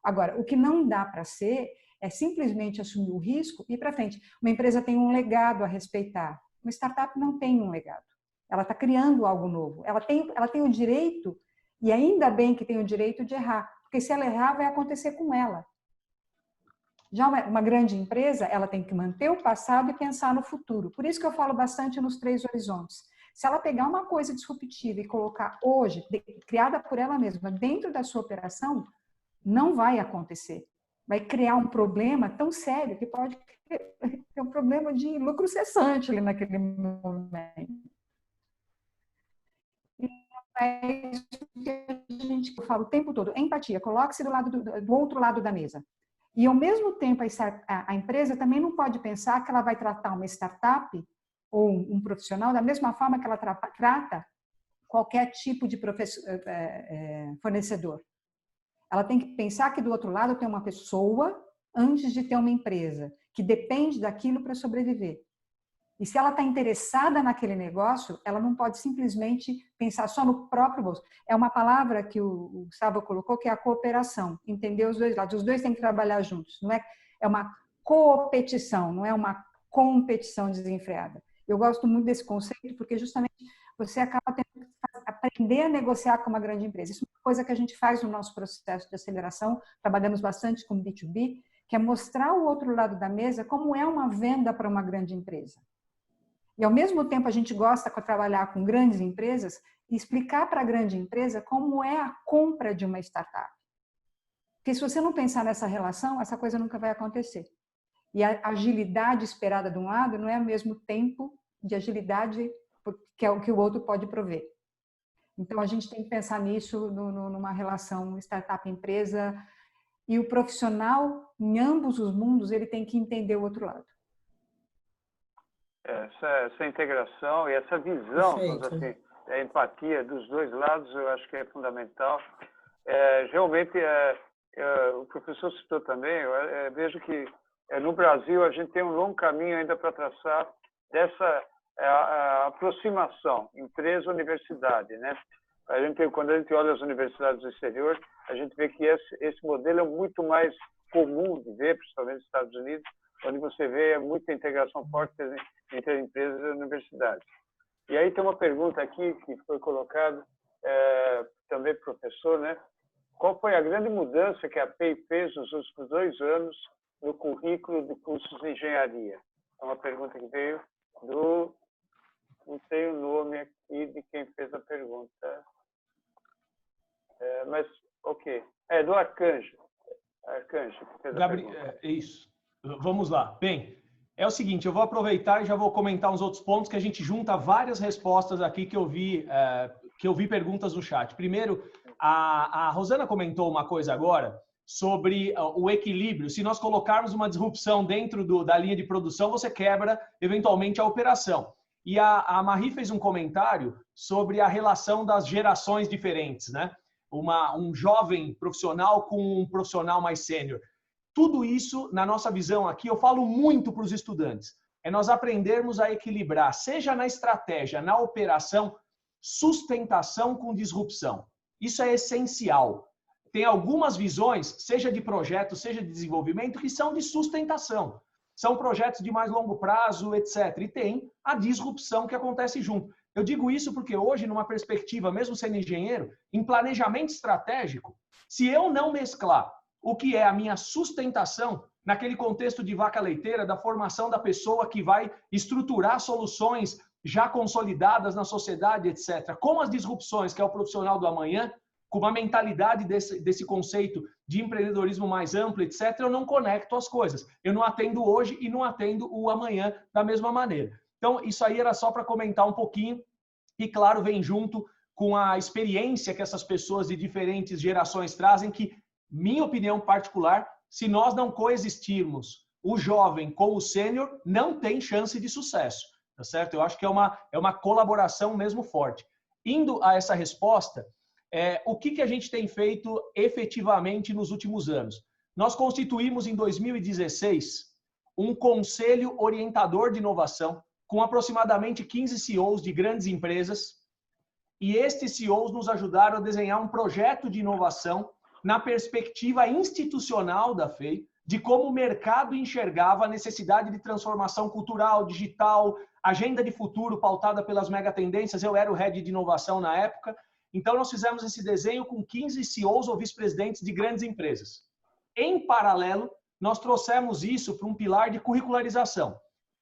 Agora, o que não dá para ser é simplesmente assumir o risco e ir para frente. Uma empresa tem um legado a respeitar, uma startup não tem um legado. Ela está criando algo novo. Ela tem o direito, e ainda bem que tem o direito de errar, porque se ela errar, vai acontecer com ela. Já uma grande empresa, ela tem que manter o passado e pensar no futuro. Por isso que eu falo bastante nos 3 horizontes. Se ela pegar uma coisa disruptiva e colocar hoje, criada por ela mesma, dentro da sua operação, Não vai acontecer. Vai criar um problema tão sério que pode ter um problema de lucro cessante ali naquele momento. É isso que a gente fala o tempo todo. Empatia, coloque-se do outro lado da mesa. E, ao mesmo tempo, a empresa também não pode pensar que ela vai tratar uma startup ou um profissional da mesma forma que ela trata qualquer tipo de fornecedor. Ela tem que pensar que do outro lado tem uma pessoa antes de ter uma empresa, que depende daquilo para sobreviver. E se ela está interessada naquele negócio, ela não pode simplesmente pensar só no próprio bolso. É uma palavra que o Gustavo colocou, que é a cooperação. Entender os dois lados. Os dois têm que trabalhar juntos. Não é uma competição, não é uma competição desenfreada. Eu gosto muito desse conceito porque justamente você acaba tendo que aprender a negociar com uma grande empresa. Isso é uma coisa que a gente faz no nosso processo de aceleração. Trabalhamos bastante com B2B, que é mostrar o outro lado da mesa como é uma venda para uma grande empresa. E, ao mesmo tempo, a gente gosta de trabalhar com grandes empresas e explicar para a grande empresa como é a compra de uma startup. Porque se você não pensar nessa relação, essa coisa nunca vai acontecer. E a agilidade esperada de um lado não é o mesmo tempo de agilidade que é o que o outro pode prover. Então, a gente tem que pensar nisso numa relação startup-empresa. E o profissional, em ambos os mundos, ele tem que entender o outro lado. Essa integração e essa visão, assim, a empatia dos dois lados, eu acho que é fundamental. Realmente, o professor citou também, eu vejo que no Brasil a gente tem um longo caminho ainda para traçar dessa aproximação empresa-universidade, né? Quando a gente olha as universidades do exterior, a gente vê que esse modelo é muito mais comum de ver, principalmente nos Estados Unidos, onde você vê muita integração forte entre empresas e universidades. E aí tem uma pergunta aqui que foi colocada também para o professor, né? Qual foi a grande mudança que a PEI fez nos últimos 2 anos no currículo de cursos de engenharia? É uma pergunta que veio não tem o nome aqui de quem fez a pergunta, mas ok, do Arcanjo que fez a pergunta. Isso. Vamos lá. Bem, é o seguinte, eu vou aproveitar e já vou comentar uns outros pontos que a gente junta várias respostas aqui que eu vi perguntas no chat. Primeiro, a Rosana comentou uma coisa agora sobre o equilíbrio. Se nós colocarmos uma disrupção dentro da linha de produção, você quebra eventualmente a operação. E a Marie fez um comentário sobre a relação das gerações diferentes, né? Um jovem profissional com um profissional mais sênior. Tudo isso, na nossa visão aqui, eu falo muito para os estudantes, é nós aprendermos a equilibrar, seja na estratégia, na operação, sustentação com disrupção. Isso é essencial. Tem algumas visões, seja de projeto, seja de desenvolvimento, que são de sustentação. São projetos de mais longo prazo, etc. E tem a disrupção que acontece junto. Eu digo isso porque hoje, numa perspectiva, mesmo sendo engenheiro, em planejamento estratégico, se eu não mesclar o que é a minha sustentação, naquele contexto de vaca leiteira, da formação da pessoa que vai estruturar soluções já consolidadas na sociedade, etc., com as disrupções, que é o profissional do amanhã, com uma mentalidade desse conceito de empreendedorismo mais amplo, etc., eu não conecto as coisas. Eu não atendo hoje e não atendo o amanhã da mesma maneira. Então, isso aí era só para comentar um pouquinho e, claro, vem junto com a experiência que essas pessoas de diferentes gerações trazem, que, minha opinião particular, se nós não coexistirmos o jovem com o sênior, não tem chance de sucesso, tá certo? Eu acho que é uma colaboração mesmo forte. Indo a essa resposta, o que a gente tem feito efetivamente nos últimos anos? Nós constituímos em 2016 um conselho orientador de inovação com aproximadamente 15 CEOs de grandes empresas, e estes CEOs nos ajudaram a desenhar um projeto de inovação na perspectiva institucional da FEI, de como o mercado enxergava a necessidade de transformação cultural, digital, agenda de futuro pautada pelas megatendências. Eu era o head de inovação na época. Então, nós fizemos esse desenho com 15 CEOs ou vice-presidentes de grandes empresas. Em paralelo, nós trouxemos isso para um pilar de curricularização.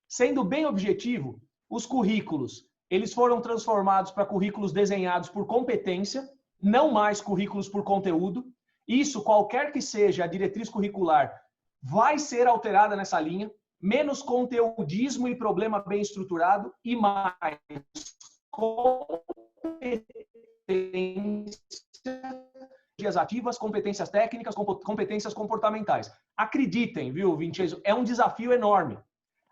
Sendo bem objetivo, os currículos, eles foram transformados para currículos desenhados por competência, não mais currículos por conteúdo. Isso, qualquer que seja a diretriz curricular, vai ser alterada nessa linha, menos conteudismo e problema bem estruturado e mais competências ativas, competências técnicas, competências comportamentais. Acreditem, viu, Vincenzo, é um desafio enorme.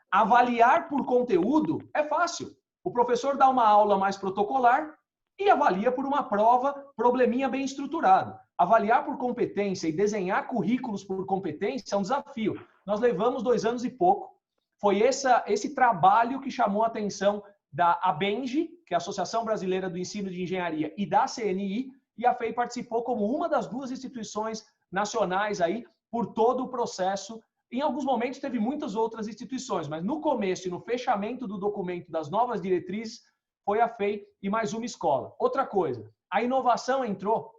Avaliar por conteúdo é fácil. O professor dá uma aula mais protocolar e avalia por uma prova, probleminha bem estruturado. Avaliar por competência e desenhar currículos por competência é um desafio. Nós levamos 2 anos e pouco. Foi esse trabalho que chamou a atenção da ABENGE, que é a Associação Brasileira do Ensino de Engenharia, e da CNI, e a FEI participou como uma das 2 instituições nacionais aí por todo o processo. Em alguns momentos teve muitas outras instituições, mas no começo e no fechamento do documento das novas diretrizes, foi a FEI e mais uma escola. Outra coisa, a inovação entrou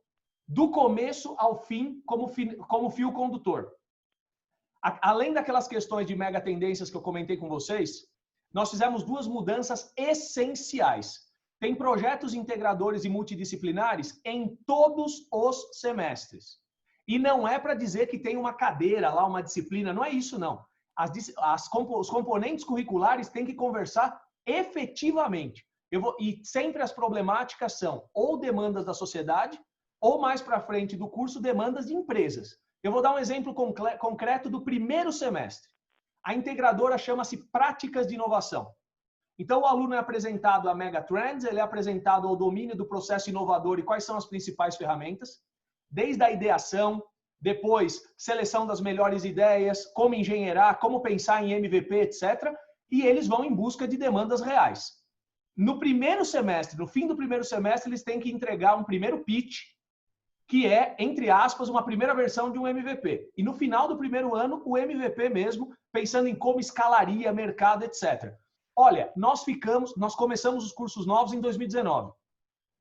do começo ao fim como fio condutor. Além daquelas questões de mega tendências que eu comentei com vocês, nós fizemos 2 mudanças essenciais. Tem projetos integradores e multidisciplinares em todos os semestres. E não é para dizer que tem uma cadeira lá, uma disciplina, não é isso não. Os componentes curriculares têm que conversar efetivamente. E sempre as problemáticas são ou demandas da sociedade, ou mais para frente do curso, demandas de empresas. Eu vou dar um exemplo concreto do primeiro semestre. A integradora chama-se Práticas de Inovação. Então, o aluno é apresentado a Megatrends, ele é apresentado ao domínio do processo inovador e quais são as principais ferramentas, desde a ideação, depois seleção das melhores ideias, como engenheirar, como pensar em MVP, etc. E eles vão em busca de demandas reais. No primeiro semestre, no fim do primeiro semestre, eles têm que entregar um primeiro pitch, que é, entre aspas, uma primeira versão de um MVP. E no final do primeiro ano, o MVP mesmo, pensando em como escalaria, mercado, etc. Olha, nós começamos os cursos novos em 2019.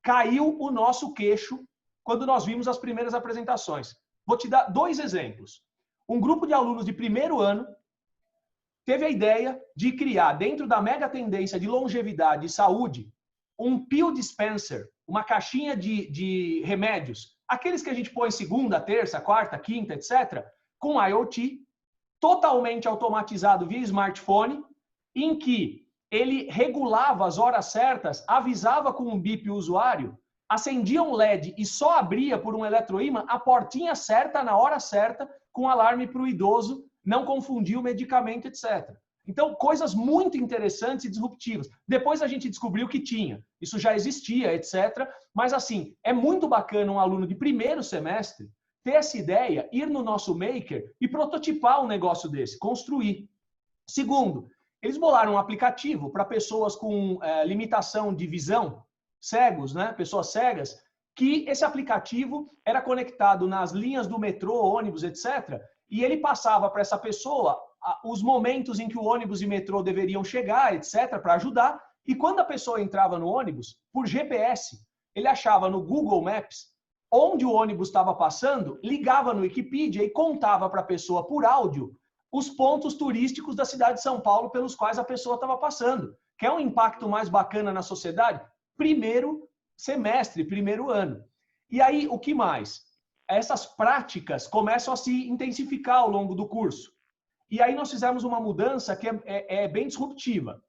Caiu o nosso queixo quando nós vimos as primeiras apresentações. Vou te dar 2 exemplos. Um grupo de alunos de primeiro ano teve a ideia de criar, dentro da mega tendência de longevidade e saúde, um pill dispenser, uma caixinha de remédios, aqueles que a gente põe segunda, terça, quarta, quinta, etc., com IoT, totalmente automatizado via smartphone, em que ele regulava as horas certas, avisava com um bip o usuário, acendia um LED e só abria por um eletroímã a portinha certa, na hora certa, com alarme para o idoso não confundir o medicamento, etc. Então, coisas muito interessantes e disruptivas. Depois a gente descobriu que tinha. Isso já existia, etc. Mas, assim, é muito bacana um aluno de primeiro semestre ter essa ideia, ir no nosso Maker e prototipar um negócio desse, construir. Segundo, eles bolaram um aplicativo para pessoas com limitação de visão, cegos, né? Pessoas cegas, que esse aplicativo era conectado nas linhas do metrô, ônibus, etc., e ele passava para essa pessoa os momentos em que o ônibus e metrô deveriam chegar, etc., para ajudar. E quando a pessoa entrava no ônibus, por GPS, ele achava no Google Maps onde o ônibus estava passando, ligava no Wikipedia e contava para a pessoa por áudio os pontos turísticos da cidade de São Paulo pelos quais a pessoa estava passando. Quer um impacto mais bacana na sociedade? Primeiro semestre, primeiro ano. E aí, o que mais? Essas práticas começam a se intensificar ao longo do curso. E aí nós fizemos uma mudança que é bem disruptiva.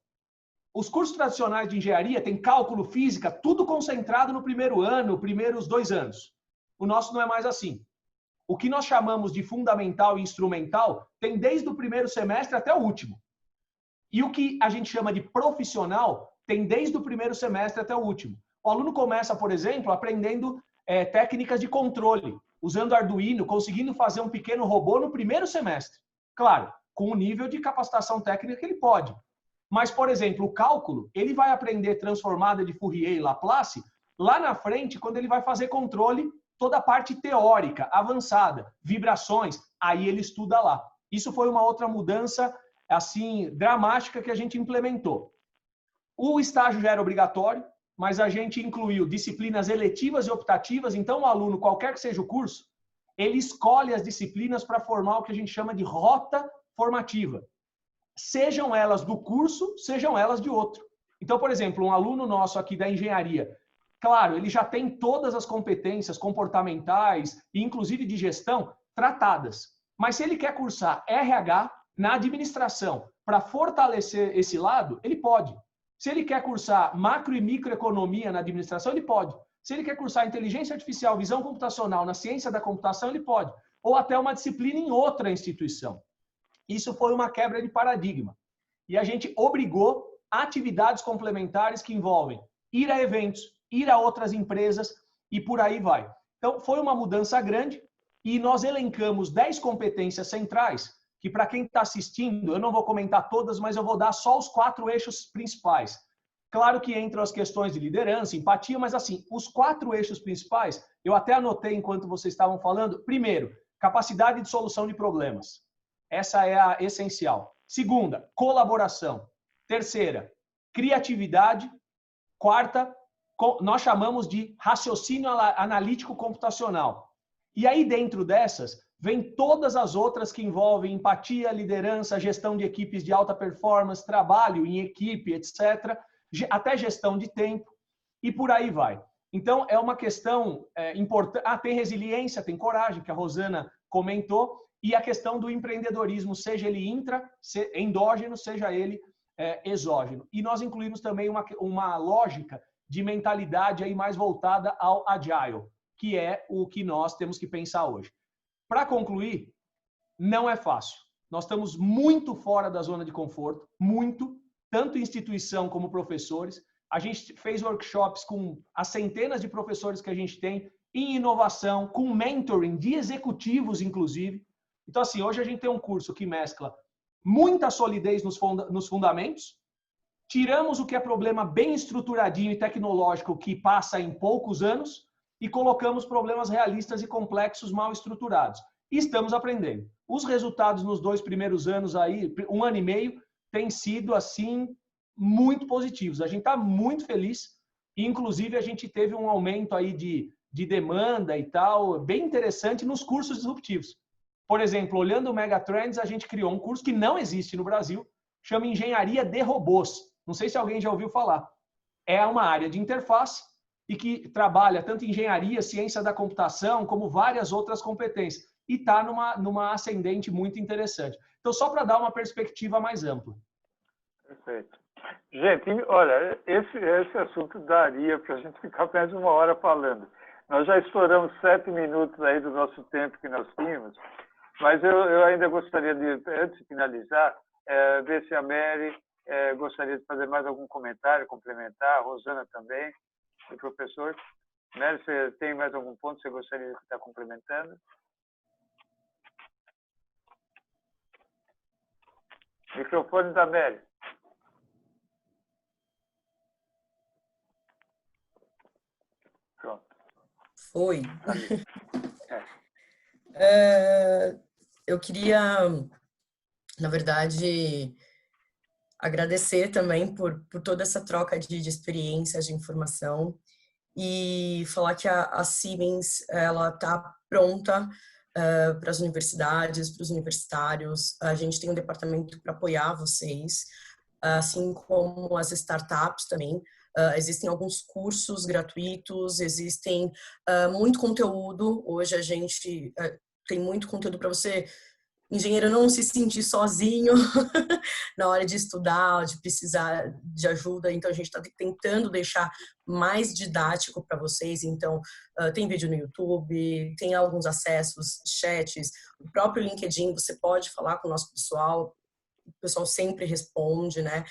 Os cursos tradicionais de engenharia têm cálculo, física, tudo concentrado no primeiro ano, primeiros 2 anos. O nosso não é mais assim. O que nós chamamos de fundamental e instrumental tem desde o primeiro semestre até o último. E o que a gente chama de profissional tem desde o primeiro semestre até o último. O aluno começa, por exemplo, aprendendo técnicas de controle, usando Arduino, conseguindo fazer um pequeno robô no primeiro semestre. Claro, com o nível de capacitação técnica que ele pode. Mas, por exemplo, o cálculo, ele vai aprender transformada de Fourier e Laplace lá na frente, quando ele vai fazer controle, toda a parte teórica, avançada, vibrações, aí ele estuda lá. Isso foi uma outra mudança, assim, dramática que a gente implementou. O estágio já era obrigatório, mas a gente incluiu disciplinas eletivas e optativas, então o aluno, qualquer que seja o curso, ele escolhe as disciplinas para formar o que a gente chama de rota formativa. Sejam elas do curso, sejam elas de outro. Então, por exemplo, um aluno nosso aqui da engenharia claro, ele já tem todas as competências comportamentais e inclusive de gestão tratadas. Mas se ele quer cursar RH na administração para fortalecer esse lado, ele pode. Se ele quer cursar macro e microeconomia na administração, ele pode. Se ele quer cursar inteligência artificial, visão computacional na ciência da computação, ele pode. Ou até uma disciplina em outra instituição. Isso foi uma quebra de paradigma. E a gente obrigou atividades complementares que envolvem ir a eventos, ir a outras empresas e por aí vai. Então, foi uma mudança grande e nós elencamos 10 competências centrais que, para quem está assistindo, eu não vou comentar todas, mas eu vou dar só os 4 eixos principais. Claro que entram as questões de liderança, empatia, mas assim, os 4 eixos principais, eu até anotei enquanto vocês estavam falando. Primeiro, capacidade de solução de problemas. Essa é a essencial. Segunda, colaboração. Terceira, criatividade. Quarta, nós chamamos de raciocínio analítico computacional. E aí, dentro dessas, vem todas as outras que envolvem empatia, liderança, gestão de equipes de alta performance, trabalho em equipe, etc., até gestão de tempo, e por aí vai. Então, é uma questão importante. Tem resiliência, tem coragem, que a Rosana comentou, e a questão do empreendedorismo, seja ele endógeno, seja ele exógeno. E nós incluímos também uma lógica de mentalidade aí mais voltada ao agile, que é o que nós temos que pensar hoje. Para concluir, não é fácil. Nós estamos muito fora da zona de conforto, muito, tanto instituição como professores. A gente fez workshops com as centenas de professores que a gente tem em inovação, com mentoring de executivos, inclusive. Então, assim, hoje a gente tem um curso que mescla muita solidez nos fundamentos, tiramos o que é problema bem estruturadinho e tecnológico que passa em poucos anos e colocamos problemas realistas e complexos mal estruturados. E estamos aprendendo. Os resultados nos 2 primeiros anos aí, 1 ano e meio, têm sido, assim, muito positivos. A gente está muito feliz e, inclusive, a gente teve um aumento aí de demanda e tal, bem interessante nos cursos disruptivos. Por exemplo, olhando o Megatrends, a gente criou um curso que não existe no Brasil, chama Engenharia de Robôs. Não sei se alguém já ouviu falar. É uma área de interface e que trabalha tanto engenharia, ciência da computação, como várias outras competências. E está numa ascendente muito interessante. Então, só para dar uma perspectiva mais ampla. Perfeito. Gente, olha, esse assunto daria para a gente ficar mais 1 hora falando. Nós já estouramos 7 minutos aí do nosso tempo que nós tínhamos, mas eu ainda gostaria de, antes de finalizar, ver se a Mary gostaria de fazer mais algum comentário, complementar, a Rosana também, o professor. Mary, você tem mais algum ponto que você gostaria de estar complementando? Microfone da Mary. Pronto. Foi. Eu queria, na verdade, agradecer também por toda essa troca de experiências, de informação e falar que a Siemens ela está pronta para as universidades, para os universitários. A gente tem um departamento para apoiar vocês, assim como as startups também. Existem alguns cursos gratuitos, existem muito conteúdo. Hoje a gente tem muito conteúdo para você, engenheiro, não se sentir sozinho na hora de estudar, de precisar de ajuda. Então, a gente está tentando deixar mais didático para vocês. Então, tem vídeo no YouTube, tem alguns acessos, chats, o próprio LinkedIn, você pode falar com o nosso pessoal. O pessoal sempre responde, né?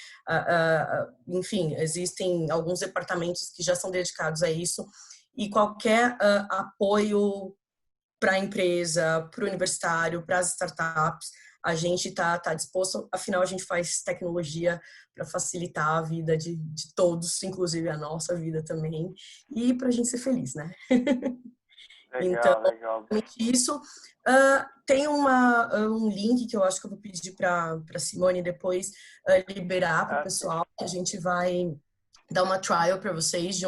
Enfim, existem alguns departamentos que já são dedicados a isso e qualquer apoio para a empresa, para o universitário, para as startups, a gente está disposto. Afinal, a gente faz tecnologia para facilitar a vida de todos, inclusive a nossa vida também, e para a gente ser feliz, né? Legal, então, legal. Isso. Tem um link que eu acho que eu vou pedir para a Simone depois liberar para o pessoal, que a gente vai dar uma trial para vocês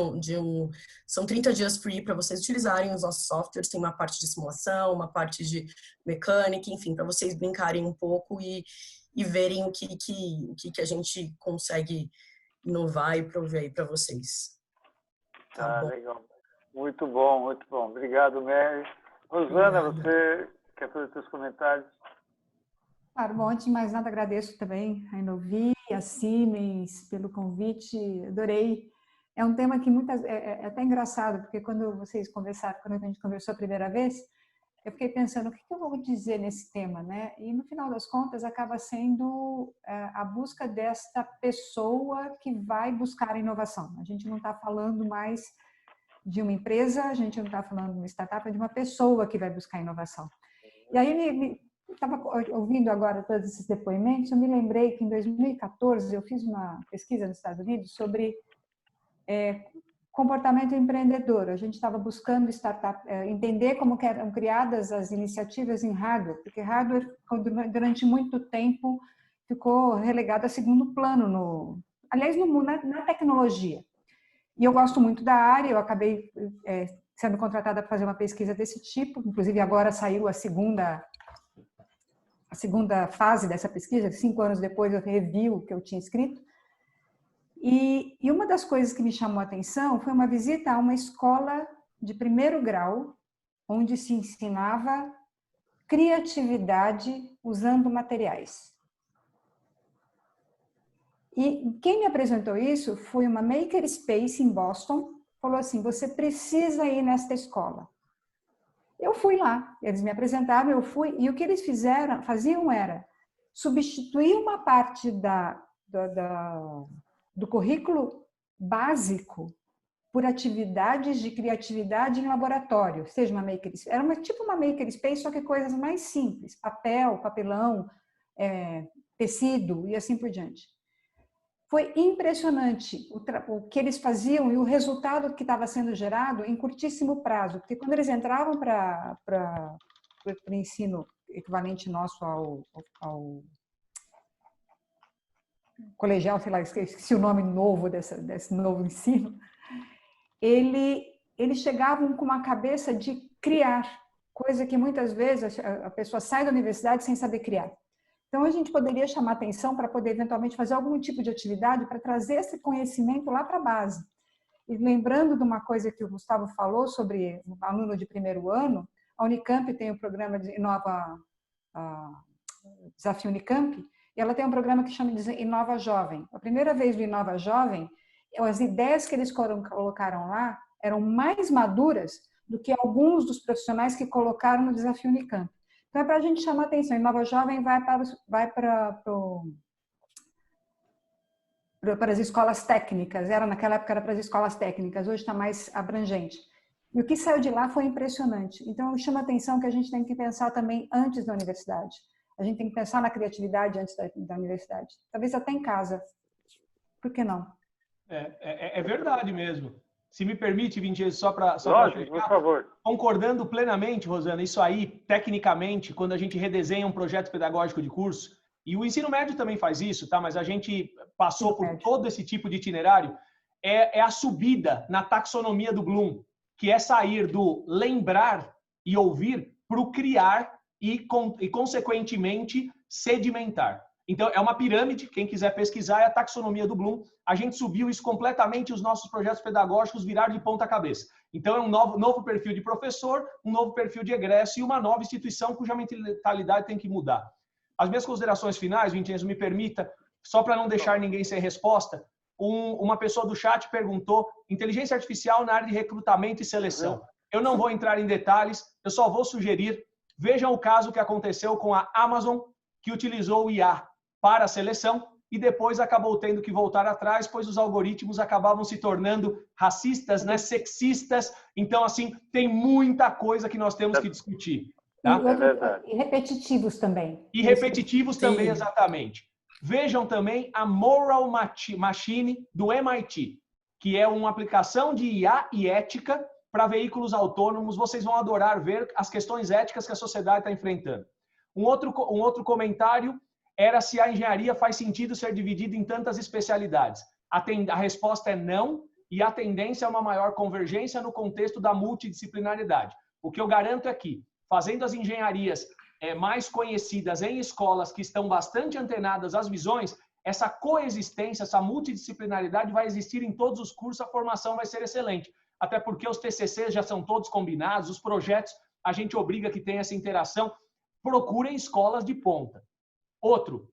são 30 dias free para vocês utilizarem os nossos softwares. Tem uma parte de simulação, uma parte de mecânica, enfim, para vocês brincarem um pouco e verem o que a gente consegue inovar e prover aí para vocês. Tá bom. Legal. Muito bom, muito bom. Obrigado, Mary. Rosana, Obrigada. você quer fazer seus comentários? Claro, bom, antes de mais nada, agradeço também a Inovi, a Siemens pelo convite, adorei. É um tema que é até engraçado, porque quando vocês conversaram, quando a gente conversou a primeira vez, eu fiquei pensando, o que eu vou dizer nesse tema, né? E no final das contas, acaba sendo a busca desta pessoa que vai buscar a inovação. A gente não está falando mais de uma empresa, a gente não está falando de uma startup, é de uma pessoa que vai buscar a inovação. E aí, estava ouvindo agora todos esses depoimentos, eu me lembrei que em 2014 eu fiz uma pesquisa nos Estados Unidos sobre comportamento empreendedor. A gente estava buscando entender como que eram criadas as iniciativas em hardware, porque hardware durante muito tempo ficou relegado a segundo plano, aliás, na tecnologia. E eu gosto muito da área, eu acabei sendo contratada para fazer uma pesquisa desse tipo, inclusive agora saiu a segunda fase dessa pesquisa, 5 anos depois eu revi o que eu tinha escrito. E uma das coisas que me chamou a atenção foi uma visita a uma escola de primeiro grau, onde se ensinava criatividade usando materiais. E quem me apresentou isso foi uma Makerspace em Boston, falou assim, você precisa ir nesta escola. Eu fui lá, eles me apresentaram, eu fui, e o que eles faziam era substituir uma parte do currículo básico por atividades de criatividade em laboratório, seja uma makerspace, era tipo uma makerspace, só que coisas mais simples, papel, papelão, tecido e assim por diante. Foi impressionante o que eles faziam e o resultado que estava sendo gerado em curtíssimo prazo, porque quando eles entravam para o ensino equivalente nosso ao colegial, sei lá, esqueci o nome novo desse novo ensino, eles chegavam com uma cabeça de criar, coisa que muitas vezes a pessoa sai da universidade sem saber criar. Então, a gente poderia chamar atenção para poder, eventualmente, fazer algum tipo de atividade para trazer esse conhecimento lá para a base. E lembrando de uma coisa que o Gustavo falou sobre um aluno de primeiro ano, a Unicamp tem o programa de Desafio Unicamp, e ela tem um programa que chama de Inova Jovem. A primeira vez do Inova Jovem, as ideias que eles colocaram lá eram mais maduras do que alguns dos profissionais que colocaram no Desafio Unicamp. Então, é para a gente chamar a atenção. Inova Jovem vai para as escolas técnicas. Naquela época era para as escolas técnicas, hoje está mais abrangente. E o que saiu de lá foi impressionante. Então, chama a atenção que a gente tem que pensar também antes da universidade. A gente tem que pensar na criatividade antes da universidade. Talvez até em casa. Por que não? É verdade mesmo. Se me permite, Vincenzo, só para Lógico, por favor. Concordando plenamente, Rosana, isso aí, tecnicamente, quando a gente redesenha um projeto pedagógico de curso, e o ensino médio também faz isso, tá? Mas a gente passou por todo esse tipo de itinerário, é a subida na taxonomia do Bloom, que é sair do lembrar e ouvir para o criar e, consequentemente, sedimentar. Então, é uma pirâmide, quem quiser pesquisar, é a taxonomia do Bloom. A gente subiu isso completamente, os nossos projetos pedagógicos viraram de ponta cabeça. Então, é um novo perfil de professor, um novo perfil de egresso e uma nova instituição cuja mentalidade tem que mudar. As minhas considerações finais, Vincenzo, me permita, só para não deixar ninguém sem resposta, uma pessoa do chat perguntou inteligência artificial na área de recrutamento e seleção. Eu não vou entrar em detalhes, eu só vou sugerir, vejam o caso que aconteceu com a Amazon, que utilizou o IA para a seleção e depois acabou tendo que voltar atrás, pois os algoritmos acabavam se tornando racistas, né, sexistas. Então, assim, tem muita coisa que nós temos que discutir. Tá? E repetitivos também. E repetitivos também, exatamente. Vejam também a Moral Machine do MIT, que é uma aplicação de IA e ética para veículos autônomos. Vocês vão adorar ver as questões éticas que a sociedade está enfrentando. Um outro comentário era se a engenharia faz sentido ser dividida em tantas especialidades. A resposta é não, e a tendência é uma maior convergência no contexto da multidisciplinaridade. O que eu garanto é que, fazendo as engenharias mais conhecidas em escolas que estão bastante antenadas às visões, essa coexistência, essa multidisciplinaridade vai existir em todos os cursos, a formação vai ser excelente. até porque os TCCs já são todos combinados, os projetos a gente obriga que tenha essa interação. Procurem escolas de ponta. Outro,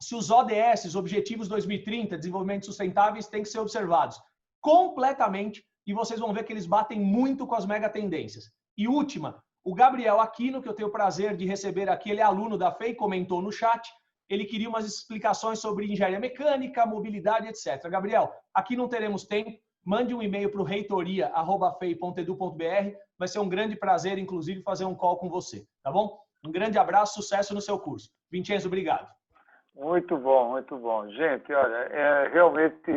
se os ODS, Objetivos 2030, Desenvolvimento Sustentáveis, têm que ser observados completamente e vocês vão ver que eles batem muito com as megatendências. E última, o Gabriel Aquino, que eu tenho o prazer de receber aqui, ele é aluno da FEI, comentou no chat, ele queria umas explicações sobre engenharia mecânica, mobilidade, etc. Gabriel, aqui não teremos tempo, mande um e-mail para o reitoria@fei.edu.br, vai ser um grande prazer, inclusive, fazer um call com você, tá bom? Um grande abraço, sucesso no seu curso. Vincenzo, obrigado. Muito bom, muito bom. Gente, olha, realmente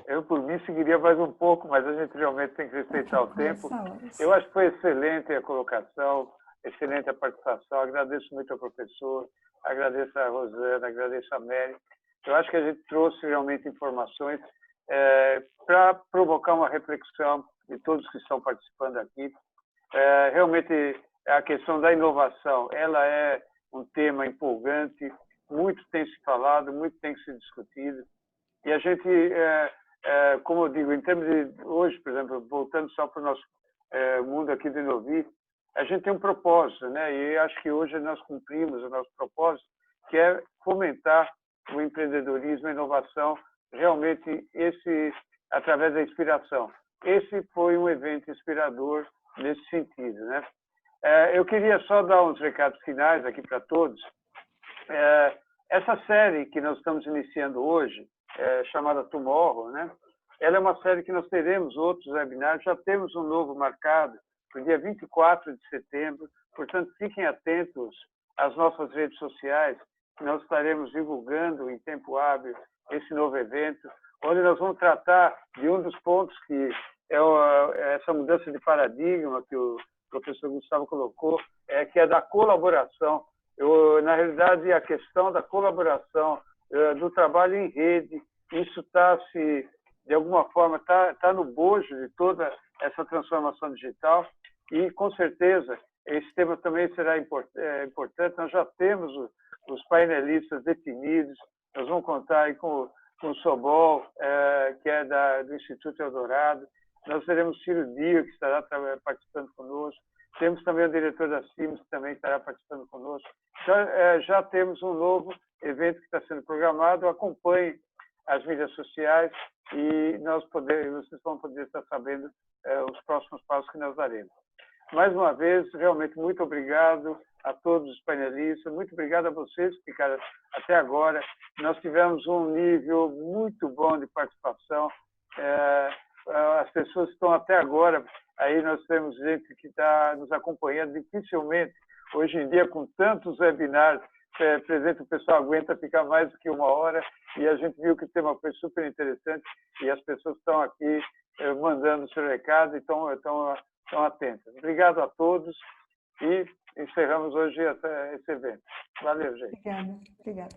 eu por mim seguiria mais um pouco, mas a gente realmente tem que respeitar o tempo. Eu acho que foi excelente a colocação, excelente a participação. Agradeço muito ao professor, agradeço a Rosana, agradeço a Mary. Eu acho que a gente trouxe realmente informações para provocar uma reflexão de todos que estão participando aqui. Realmente, a questão da inovação, ela é um tema empolgante, muito tem se falado, muito tem se discutido. E a gente, como eu digo, em termos de hoje, por exemplo, voltando só para o nosso mundo aqui de Novi, a gente tem um propósito, né? E acho que hoje nós cumprimos o nosso propósito, que é fomentar o empreendedorismo, a inovação, realmente através da inspiração. Esse foi um evento inspirador nesse sentido, né? Eu queria só dar uns recados finais aqui para todos. Essa série que nós estamos iniciando hoje, chamada Tomorrow, né? Ela é uma série que nós teremos outros webinários, já temos um novo marcado para o dia 24 de setembro, portanto, fiquem atentos às nossas redes sociais, que nós estaremos divulgando em tempo hábil esse novo evento, onde nós vamos tratar de um dos pontos que é essa mudança de paradigma que o professor Gustavo colocou, que é da colaboração. Na realidade, a questão da colaboração, do trabalho em rede, isso de alguma forma, está no bojo de toda essa transformação digital e, com certeza, esse tema também será importante. Nós já temos os painelistas definidos, nós vamos contar aí com o Sobol, que é do Instituto Eldorado, nós teremos Ciro Dio, que estará participando conosco, temos também o diretor da Siemens, que também estará participando conosco. Já temos um novo evento que está sendo programado, acompanhe as mídias sociais e vocês vão poder estar sabendo os próximos passos que nós daremos. Mais uma vez, realmente, muito obrigado a todos os painelistas, muito obrigado a vocês que ficaram até agora. Nós tivemos um nível muito bom de participação. As pessoas que estão até agora, aí nós temos gente que está nos acompanhando dificilmente. Hoje em dia, com tantos webinars presentes, o pessoal aguenta ficar mais do que uma hora e a gente viu que o tema foi super interessante e as pessoas estão aqui mandando o seu recado e estão atentas. Obrigado a todos e encerramos hoje esse evento. Valeu, gente. Obrigada.